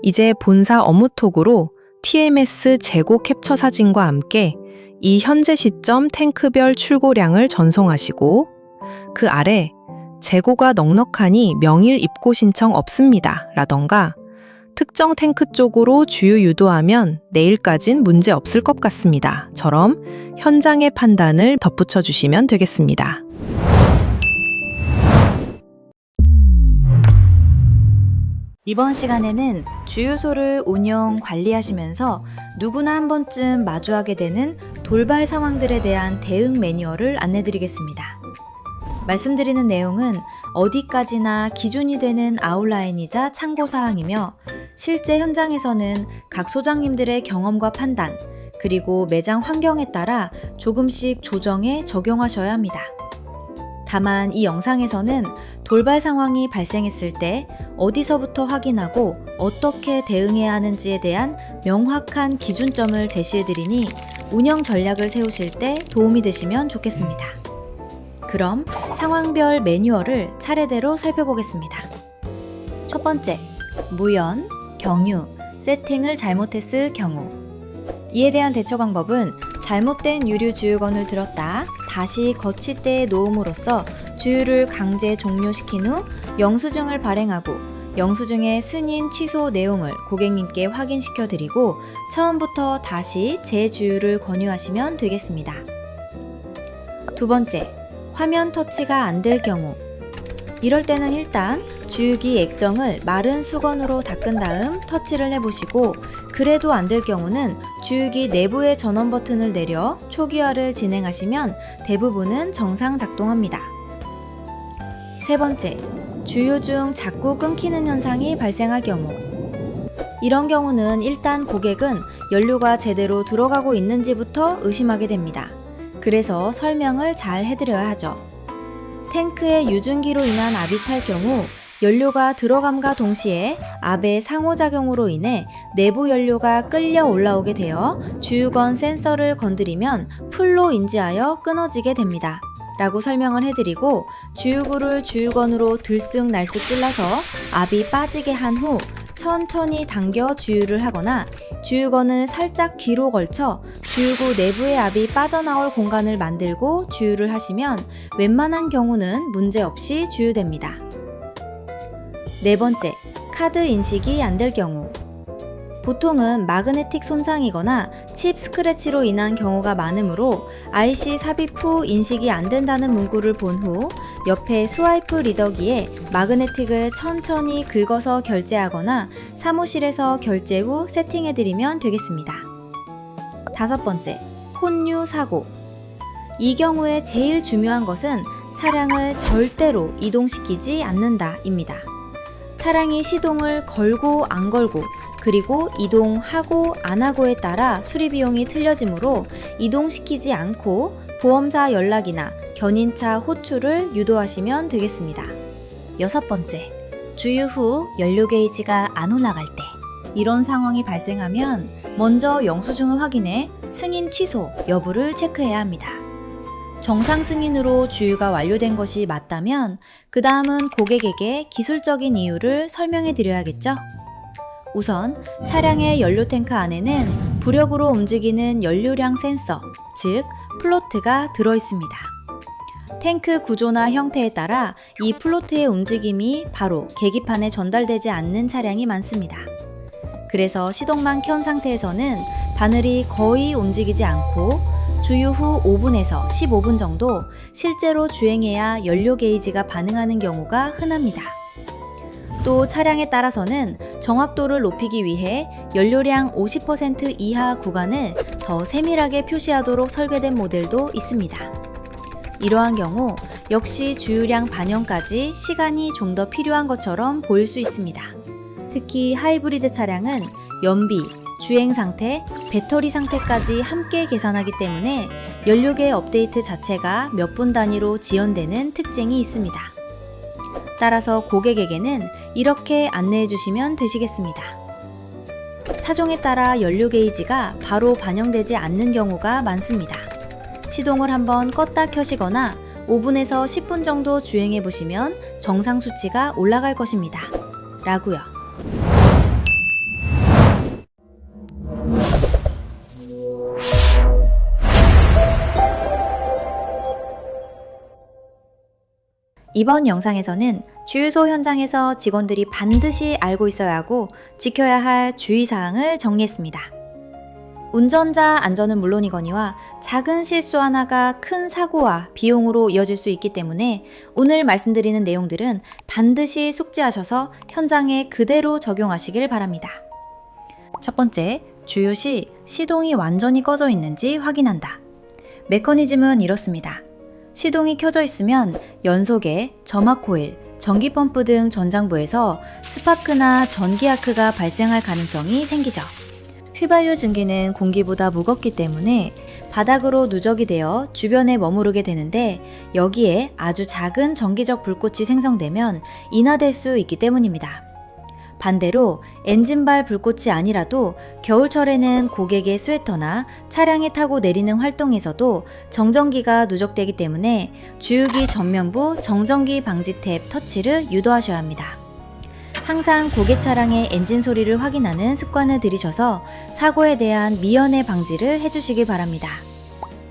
S3: 이제 본사 업무톡으로 TMS 재고 캡처 사진과 함께 이 현재 시점 탱크별 출고량을 전송하시고 그 아래 재고가 넉넉하니 명일 입고 신청 없습니다 라던가 특정 탱크 쪽으로 주유 유도하면 내일까진 문제 없을 것 같습니다 처럼 현장의 판단을 덧붙여 주시면 되겠습니다.
S1: 이번 시간에는 주유소를 운영, 관리하시면서 누구나 한 번쯤 마주하게 되는 돌발 상황들에 대한 대응 매뉴얼을 안내드리겠습니다. 말씀드리는 내용은 어디까지나 기준이 되는 아웃라인이자 참고사항이며 실제 현장에서는 각 소장님들의 경험과 판단, 그리고 매장 환경에 따라 조금씩 조정해 적용하셔야 합니다. 다만 이 영상에서는 돌발 상황이 발생했을 때 어디서부터 확인하고 어떻게 대응해야 하는지에 대한 명확한 기준점을 제시해드리니 운영 전략을 세우실 때 도움이 되시면 좋겠습니다. 그럼 상황별 매뉴얼을 차례대로 살펴보겠습니다. 첫 번째, 무연, 경유, 세팅을 잘못했을 경우. 이에 대한 대처 방법은 잘못된 유류 주유건을 들었다 다시 거치대에 놓음으로써 주유를 강제 종료시킨 후 영수증을 발행하고 영수증의 승인 취소 내용을 고객님께 확인시켜 드리고 처음부터 다시 재주유를 권유하시면 되겠습니다. 두 번째, 화면 터치가 안 될 경우. 이럴 때는 일단 주유기 액정을 마른 수건으로 닦은 다음 터치를 해보시고 그래도 안 될 경우는 주유기 내부의 전원 버튼을 내려 초기화를 진행하시면 대부분은 정상 작동합니다. 세 번째, 주유 중 자꾸 끊기는 현상이 발생할 경우. 이런 경우는 일단 고객은 연료가 제대로 들어가고 있는지부터 의심하게 됩니다. 그래서 설명을 잘 해드려야 하죠. 탱크의 유증기로 인한 압이 찰 경우 연료가 들어감과 동시에 압의 상호작용으로 인해 내부 연료가 끌려 올라오게 되어 주유건 센서를 건드리면 풀로 인지하여 끊어지게 됩니다. 라고 설명을 해드리고 주유구를 주유건으로 들쑥날쑥 찔러서 압이 빠지게 한 후 천천히 당겨 주유를 하거나 주유건을 살짝 뒤로 걸쳐 주유구 내부의 압이 빠져나올 공간을 만들고 주유를 하시면 웬만한 경우는 문제없이 주유됩니다. 네 번째, 카드 인식이 안 될 경우. 보통은 마그네틱 손상이거나 칩 스크래치로 인한 경우가 많으므로 IC 삽입 후 인식이 안 된다는 문구를 본 후 옆에 스와이프 리더기에 마그네틱을 천천히 긁어서 결제하거나 사무실에서 결제 후 세팅해드리면 되겠습니다. 다섯 번째, 혼유 사고. 이 경우에 제일 중요한 것은 차량을 절대로 이동시키지 않는다입니다. 차량이 시동을 걸고 안 걸고 그리고 이동하고 안 하고에 따라 수리 비용이 틀려지므로 이동시키지 않고 보험사 연락이나 견인차 호출을 유도하시면 되겠습니다.
S2: 여섯 번째, 주유 후 연료 게이지가 안 올라갈 때. 이런 상황이 발생하면 먼저 영수증을 확인해 승인 취소 여부를 체크해야 합니다. 정상 승인으로 주유가 완료된 것이 맞다면 그 다음은 고객에게 기술적인 이유를 설명해 드려야겠죠? 우선 차량의 연료 탱크 안에는 부력으로 움직이는 연료량 센서, 즉 플로트가 들어 있습니다. 탱크 구조나 형태에 따라 이 플로트의 움직임이 바로 계기판에 전달되지 않는 차량이 많습니다. 그래서 시동만 켠 상태에서는 바늘이 거의 움직이지 않고 주유 후 5분에서 15분 정도 실제로 주행해야 연료 게이지가 반응하는 경우가 흔합니다. 또 차량에 따라서는 정확도를 높이기 위해 연료량 50% 이하 구간을 더 세밀하게 표시하도록 설계된 모델도 있습니다. 이러한 경우 역시 주유량 반영까지 시간이 좀 더 필요한 것처럼 보일 수 있습니다. 특히 하이브리드 차량은 연비, 주행 상태, 배터리 상태까지 함께 계산하기 때문에 연료계 업데이트 자체가 몇 분 단위로 지연되는 특징이 있습니다. 따라서 고객에게는 이렇게 안내해 주시면 되시겠습니다. 차종에 따라 연료 게이지가 바로 반영되지 않는 경우가 많습니다. 시동을 한번 껐다 켜시거나 5분에서 10분 정도 주행해 보시면 정상 수치가 올라갈 것입니다. 라고요. 이번 영상에서는 주유소 현장에서 직원들이 반드시 알고 있어야 하고 지켜야 할 주의사항을 정리했습니다. 운전자 안전은 물론이거니와 작은 실수 하나가 큰 사고와 비용으로 이어질 수 있기 때문에 오늘 말씀드리는 내용들은 반드시 숙지하셔서 현장에 그대로 적용하시길 바랍니다. 첫 번째, 주유 시 시동이 완전히 꺼져 있는지 확인한다. 메커니즘은 이렇습니다. 시동이 켜져 있으면 연소계, 점막 코일, 전기 펌프 등 전장부에서 스파크나 전기 아크가 발생할 가능성이 생기죠. 휘발유 증기는 공기보다 무겁기 때문에 바닥으로 누적이 되어 주변에 머무르게 되는데 여기에 아주 작은 전기적 불꽃이 생성되면 인화될 수 있기 때문입니다. 반대로 엔진발 불꽃이 아니라도 겨울철에는 고객의 스웨터나 차량에 타고 내리는 활동에서도 정전기가 누적되기 때문에 주유기 전면부 정전기 방지 탭 터치를 유도하셔야 합니다. 항상 고객 차량의 엔진 소리를 확인하는 습관을 들이셔서 사고에 대한 미연의 방지를 해주시기 바랍니다.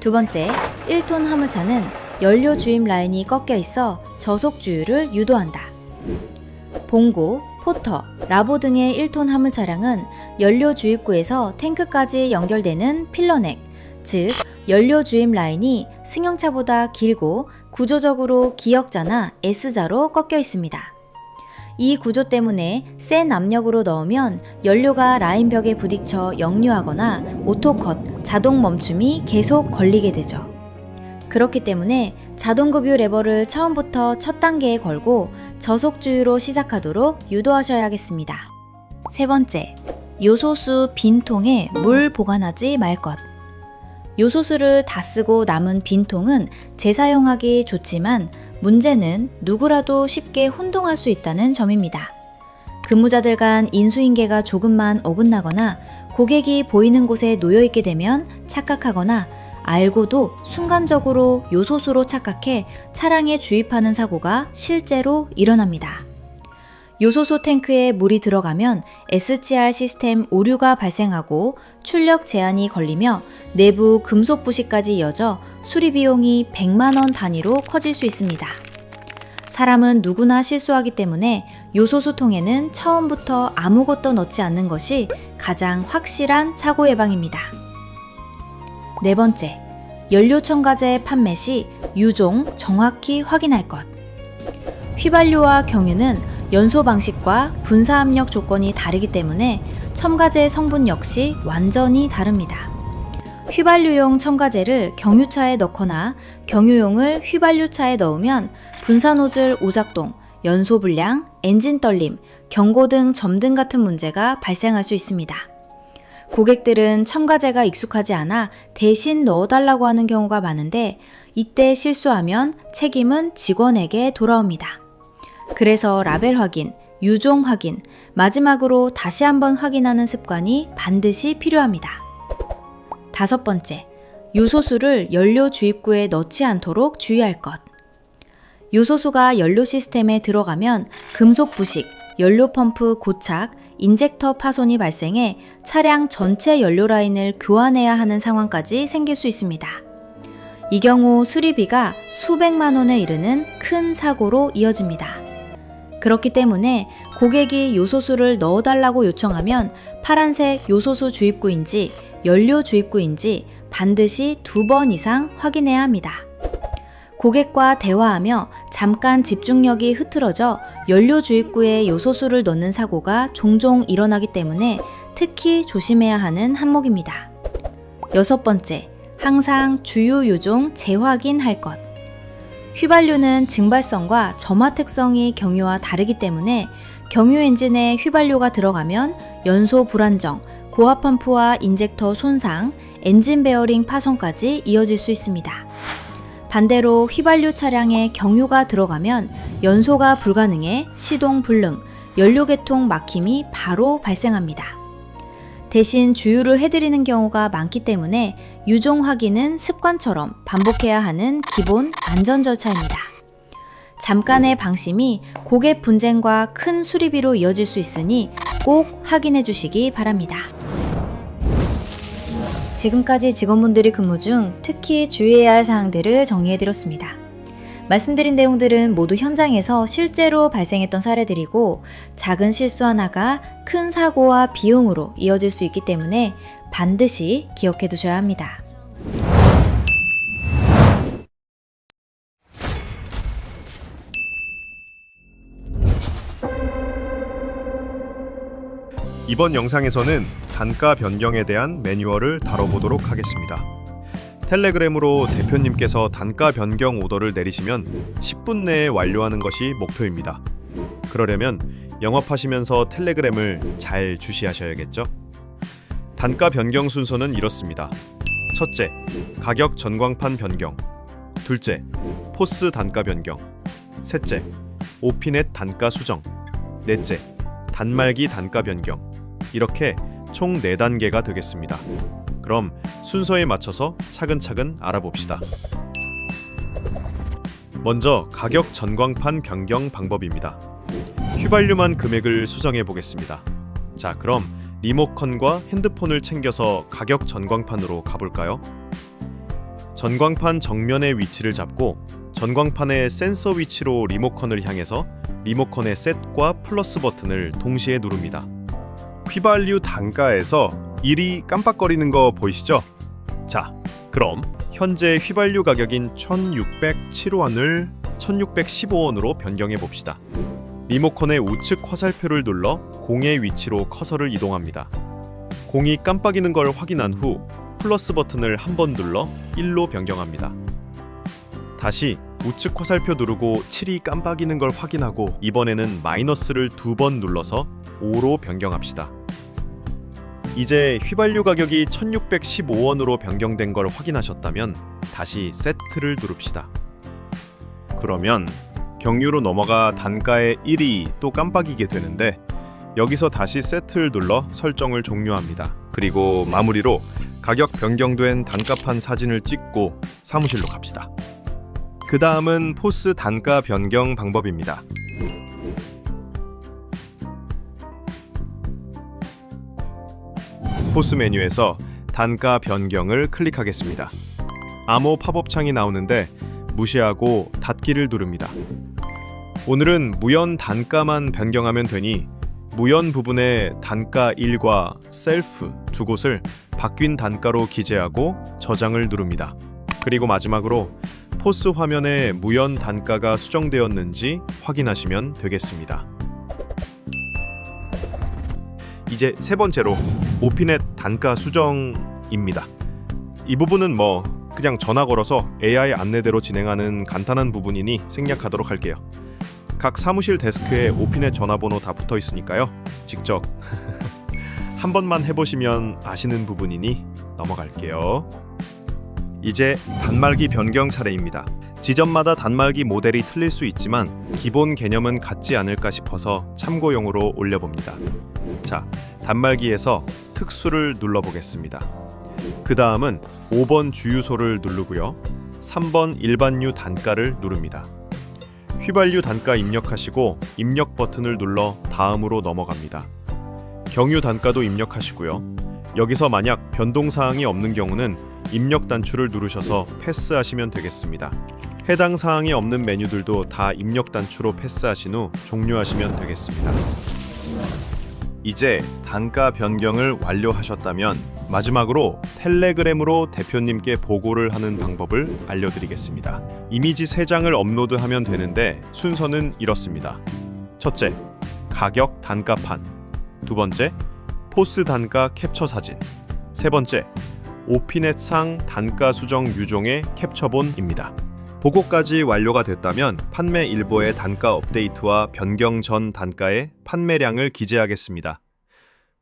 S1: 두 번째, 1톤 화물차는 연료 주입 라인이 꺾여 있어 저속 주유를 유도한다. 봉고, 포터, 라보 등의 1톤 화물 차량은 연료 주입구에서 탱크까지 연결되는 필러넥, 즉 연료 주입 라인이 승용차보다 길고 구조적으로 기역자나 S자로 꺾여 있습니다. 이 구조 때문에 센 압력으로 넣으면 연료가 라인벽에 부딪혀 역류하거나 오토컷, 자동 멈춤이 계속 걸리게 되죠. 그렇기 때문에 자동급유 레버를 처음부터 첫 단계에 걸고 저속 주유로 시작하도록 유도하셔야겠습니다. 세 번째, 요소수 빈 통에 물 보관하지 말 것. 요소수를 다 쓰고 남은 빈 통은 재사용하기 좋지만 문제는 누구라도 쉽게 혼동할 수 있다는 점입니다. 근무자들 간 인수인계가 조금만 어긋나거나 고객이 보이는 곳에 놓여 있게 되면 착각하거나 알고도 순간적으로 요소수로 착각해 차량에 주입하는 사고가 실제로 일어납니다. 요소수 탱크에 물이 들어가면 SCR 시스템 오류가 발생하고 출력 제한이 걸리며 내부 금속 부식까지 이어져 수리 비용이 100만 원 단위로 커질 수 있습니다. 사람은 누구나 실수하기 때문에 요소수 통에는 처음부터 아무것도 넣지 않는 것이 가장 확실한 사고 예방입니다. 네 번째, 연료 첨가제 판매 시 유종 정확히 확인할 것. 휘발유와 경유는 연소 방식과 분사 압력 조건이 다르기 때문에 첨가제 성분 역시 완전히 다릅니다. 휘발유용 첨가제를 경유차에 넣거나 경유용을 휘발유차에 넣으면 분사 노즐 오작동, 연소 불량, 엔진 떨림, 경고 등 점등 같은 문제가 발생할 수 있습니다. 고객들은 첨가제가 익숙하지 않아 대신 넣어달라고 하는 경우가 많은데 이때 실수하면 책임은 직원에게 돌아옵니다. 그래서 라벨 확인, 유종 확인, 마지막으로 다시 한번 확인하는 습관이 반드시 필요합니다. 다섯 번째, 요소수를 연료 주입구에 넣지 않도록 주의할 것. 요소수가 연료 시스템에 들어가면 금속 부식, 연료 펌프 고착, 인젝터 파손이 발생해 차량 전체 연료 라인을 교환해야 하는 상황까지 생길 수 있습니다. 이 경우 수리비가 수백만 원에 이르는 큰 사고로 이어집니다. 그렇기 때문에 고객이 요소수를 넣어달라고 요청하면 파란색 요소수 주입구인지 연료 주입구인지 반드시 2번 이상 확인해야 합니다. 고객과 대화하며 잠깐 집중력이 흐트러져 연료 주입구에 요소수를 넣는 사고가 종종 일어나기 때문에 특히 조심해야 하는 항목입니다. 여섯 번째, 항상 주유 요종 재확인할 것. 휘발유는 증발성과 점화 특성이 경유와 다르기 때문에 경유 엔진에 휘발유가 들어가면 연소 불안정, 고압 펌프와 인젝터 손상, 엔진 베어링 파손까지 이어질 수 있습니다. 반대로 휘발유 차량에 경유가 들어가면 연소가 불가능해 시동 불능, 연료 계통 막힘이 바로 발생합니다. 대신 주유를 해드리는 경우가 많기 때문에 유종 확인은 습관처럼 반복해야 하는 기본 안전 절차입니다. 잠깐의 방심이 고객 분쟁과 큰 수리비로 이어질 수 있으니 꼭 확인해 주시기 바랍니다. 지금까지 직원분들이 근무 중 특히 주의해야 할 사항들을 정리해드렸습니다. 말씀드린 내용들은 모두 현장에서 실제로 발생했던 사례들이고 작은 실수 하나가 큰 사고와 비용으로 이어질 수 있기 때문에 반드시 기억해 두셔야 합니다.
S4: 이번 영상에서는 단가 변경에 대한 매뉴얼을 다뤄보도록 하겠습니다. 텔레그램으로 대표님께서 단가 변경 오더를 내리시면 10분 내에 완료하는 것이 목표입니다. 그러려면 영업하시면서 텔레그램을 잘 주시하셔야겠죠? 단가 변경 순서는 이렇습니다. 첫째, 가격 전광판 변경. 둘째, 포스 단가 변경. 셋째, 오피넷 단가 수정. 넷째, 단말기 단가 변경. 이렇게 총 4단계가 되겠습니다. 그럼 순서에 맞춰서 차근차근 알아봅시다. 먼저 가격 전광판 변경 방법입니다. 휘발유만 금액을 수정해 보겠습니다. 자, 그럼 리모컨과 핸드폰을 챙겨서 가격 전광판으로 가볼까요? 전광판 정면의 위치를 잡고 전광판의 센서 위치로 리모컨을 향해서 리모컨의 셋과 플러스 버튼을 동시에 누릅니다.
S5: 휘발유 단가에서 1이 깜빡거리는 거 보이시죠? 자, 그럼
S4: 현재 휘발유 가격인 1,607원을 1,615원으로 변경해 봅시다. 리모컨의 우측 화살표를 눌러 공의 위치로 커서를 이동합니다. 공이 깜빡이는 걸 확인한 후 플러스 버튼을 한 번 눌러 1로 변경합니다. 다시 우측 화살표 누르고 7이 깜빡이는 걸 확인하고 이번에는 마이너스를 2번 눌러서 5로 변경합시다. 이제 휘발유 가격이 1,615원으로 변경된 걸 확인하셨다면 다시 세트를 누릅시다.
S5: 그러면 경유로 넘어가 단가의 1이 또 깜빡이게 되는데 여기서 다시 세트를 눌러 설정을 종료합니다. 그리고 마무리로 가격 변경된 단가판 사진을 찍고 사무실로 갑시다. 그 다음은 포스 단가 변경 방법입니다. 포스 메뉴에서 단가 변경을 클릭하겠습니다. 암호 팝업 창이 나오는데 무시하고 닫기를 누릅니다. 오늘은 무연 단가만 변경하면 되니 무연 부분에 단가 1과 셀프 두 곳을 바뀐 단가로 기재하고 저장을 누릅니다. 그리고 마지막으로 포스 화면에 무연 단가가 수정되었는지 확인하시면 되겠습니다. 이제 세 번째로 오피넷 단가 수정입니다. 이 부분은 그냥 전화 걸어서 AI 안내대로 진행하는 간단한 부분이니 생략하도록 할게요. 각 사무실 데스크에 오피넷 전화번호 다 붙어 있으니까요. 직접 한 번만 해보시면 아시는 부분이니 넘어갈게요. 이제 단말기 변경 차례입니다. 지점마다 단말기 모델이 틀릴 수 있지만 기본 개념은 같지 않을까 싶어서 참고용으로 올려봅니다. 자, 단말기에서 특수를 눌러보겠습니다. 그 다음은 5번 주유소를 누르고요. 3번 일반유 단가를 누릅니다. 휘발유 단가 입력하시고 입력 버튼을 눌러 다음으로 넘어갑니다. 경유 단가도 입력하시고요. 여기서 만약 변동사항이 없는 경우는 입력 단추를 누르셔서 패스하시면 되겠습니다. 해당 사항이 없는 메뉴들도 다 입력 단추로 패스하신 후 종료하시면 되겠습니다. 이제 단가 변경을 완료하셨다면 마지막으로 텔레그램으로 대표님께 보고를 하는 방법을 알려드리겠습니다. 이미지 3장을 업로드하면 되는데 순서는 이렇습니다. 첫째, 가격 단가판. 두 번째, 포스 단가 캡처 사진. 세 번째, 오피넷상 단가 수정 유종의 캡처본입니다. 보고까지 완료가 됐다면 판매 일보의 단가 업데이트와 변경 전 단가의 판매량을 기재하겠습니다.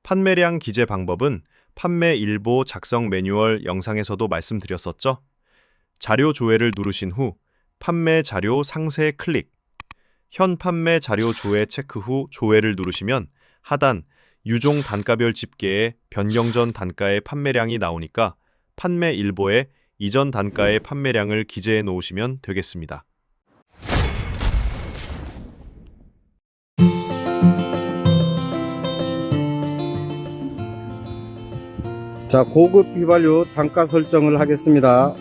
S5: 판매량 기재 방법은 판매 일보 작성 매뉴얼 영상에서도 말씀드렸었죠? 자료 조회를 누르신 후 판매 자료 상세 클릭, 현 판매 자료 조회 체크 후 조회를 누르시면 하단 유종 단가별 집계에 변경 전 단가의 판매량이 나오니까 판매 일보에 이전 단가의 판매량을 기재해 놓으시면 되겠습니다.
S6: 자, 고급 휘발유 단가 설정을 하겠습니다.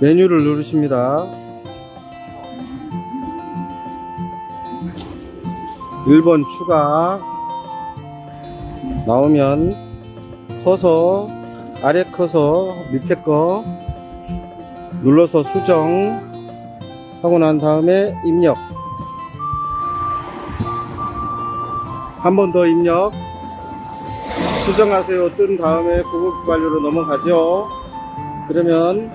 S6: 메뉴를 누르십니다. 1번 추가 나오면 커서 아래 커서 밑에 거 눌러서 수정 하고 난 다음에 입력, 한 번 더 입력, 수정하세요 뜬 다음에 고급 휘발유로 넘어가죠. 그러면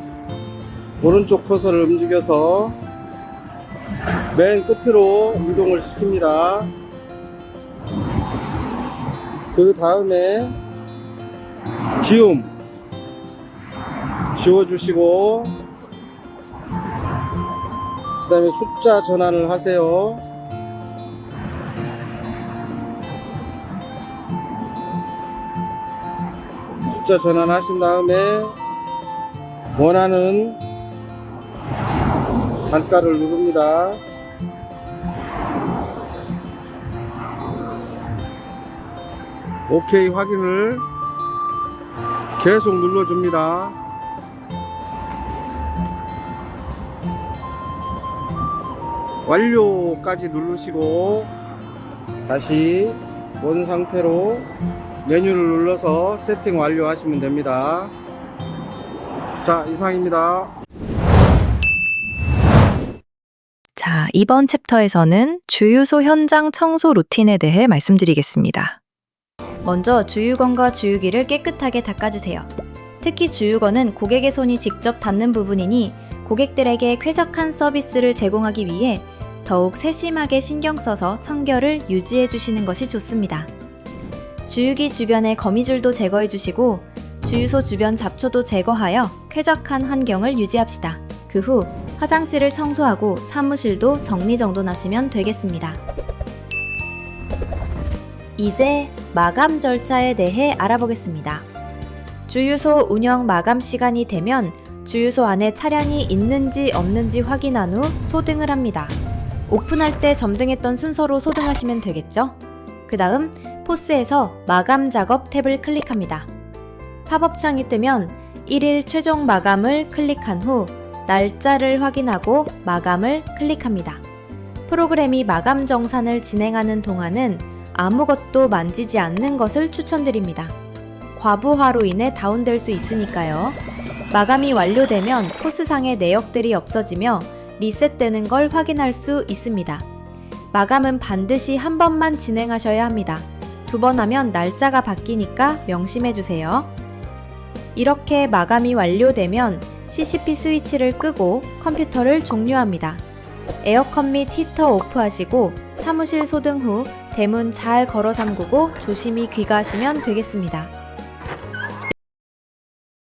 S6: 오른쪽 커서를 움직여서 맨 끝으로 이동을 시킵니다. 그 다음에 지워주시고 그 다음에 숫자 전환을 하세요. 숫자 전환하신 다음에 원하는 단가를 누릅니다. 오케이 확인을 계속 눌러줍니다. 완료까지 누르시고 다시 원 상태로 메뉴를 눌러서 세팅 완료하시면 됩니다. 자, 이상입니다.
S3: 자, 이번 챕터에서는 주유소 현장 청소 루틴에 대해 말씀드리겠습니다.
S1: 먼저 주유건과 주유기를 깨끗하게 닦아주세요. 특히 주유건은 고객의 손이 직접 닿는 부분이니 고객들에게 쾌적한 서비스를 제공하기 위해 더욱 세심하게 신경 써서 청결을 유지해 주시는 것이 좋습니다. 주유기 주변의 거미줄도 제거해 주시고 주유소 주변 잡초도 제거하여 쾌적한 환경을 유지합시다. 그 후 화장실을 청소하고 사무실도 정리정돈하시면 되겠습니다. 이제 마감 절차에 대해 알아보겠습니다. 주유소 운영 마감 시간이 되면 주유소 안에 차량이 있는지 없는지 확인한 후 소등을 합니다. 오픈할 때 점등했던 순서로 소등하시면 되겠죠? 그 다음 포스에서 마감 작업 탭을 클릭합니다. 팝업 창이 뜨면 1일 최종 마감을 클릭한 후 날짜를 확인하고 마감을 클릭합니다. 프로그램이 마감 정산을 진행하는 동안은 아무것도 만지지 않는 것을 추천드립니다. 과부하로 인해 다운될 수 있으니까요. 마감이 완료되면 포스상의 내역들이 없어지며 리셋되는 걸 확인할 수 있습니다. 마감은 반드시 한 번만 진행하셔야 합니다. 2번 하면 날짜가 바뀌니까 명심해주세요. 이렇게 마감이 완료되면 CCP 스위치를 끄고 컴퓨터를 종료합니다. 에어컨 및 히터 오프하시고 사무실 소등 후 대문 잘 걸어 잠그고 조심히 귀가하시면 되겠습니다.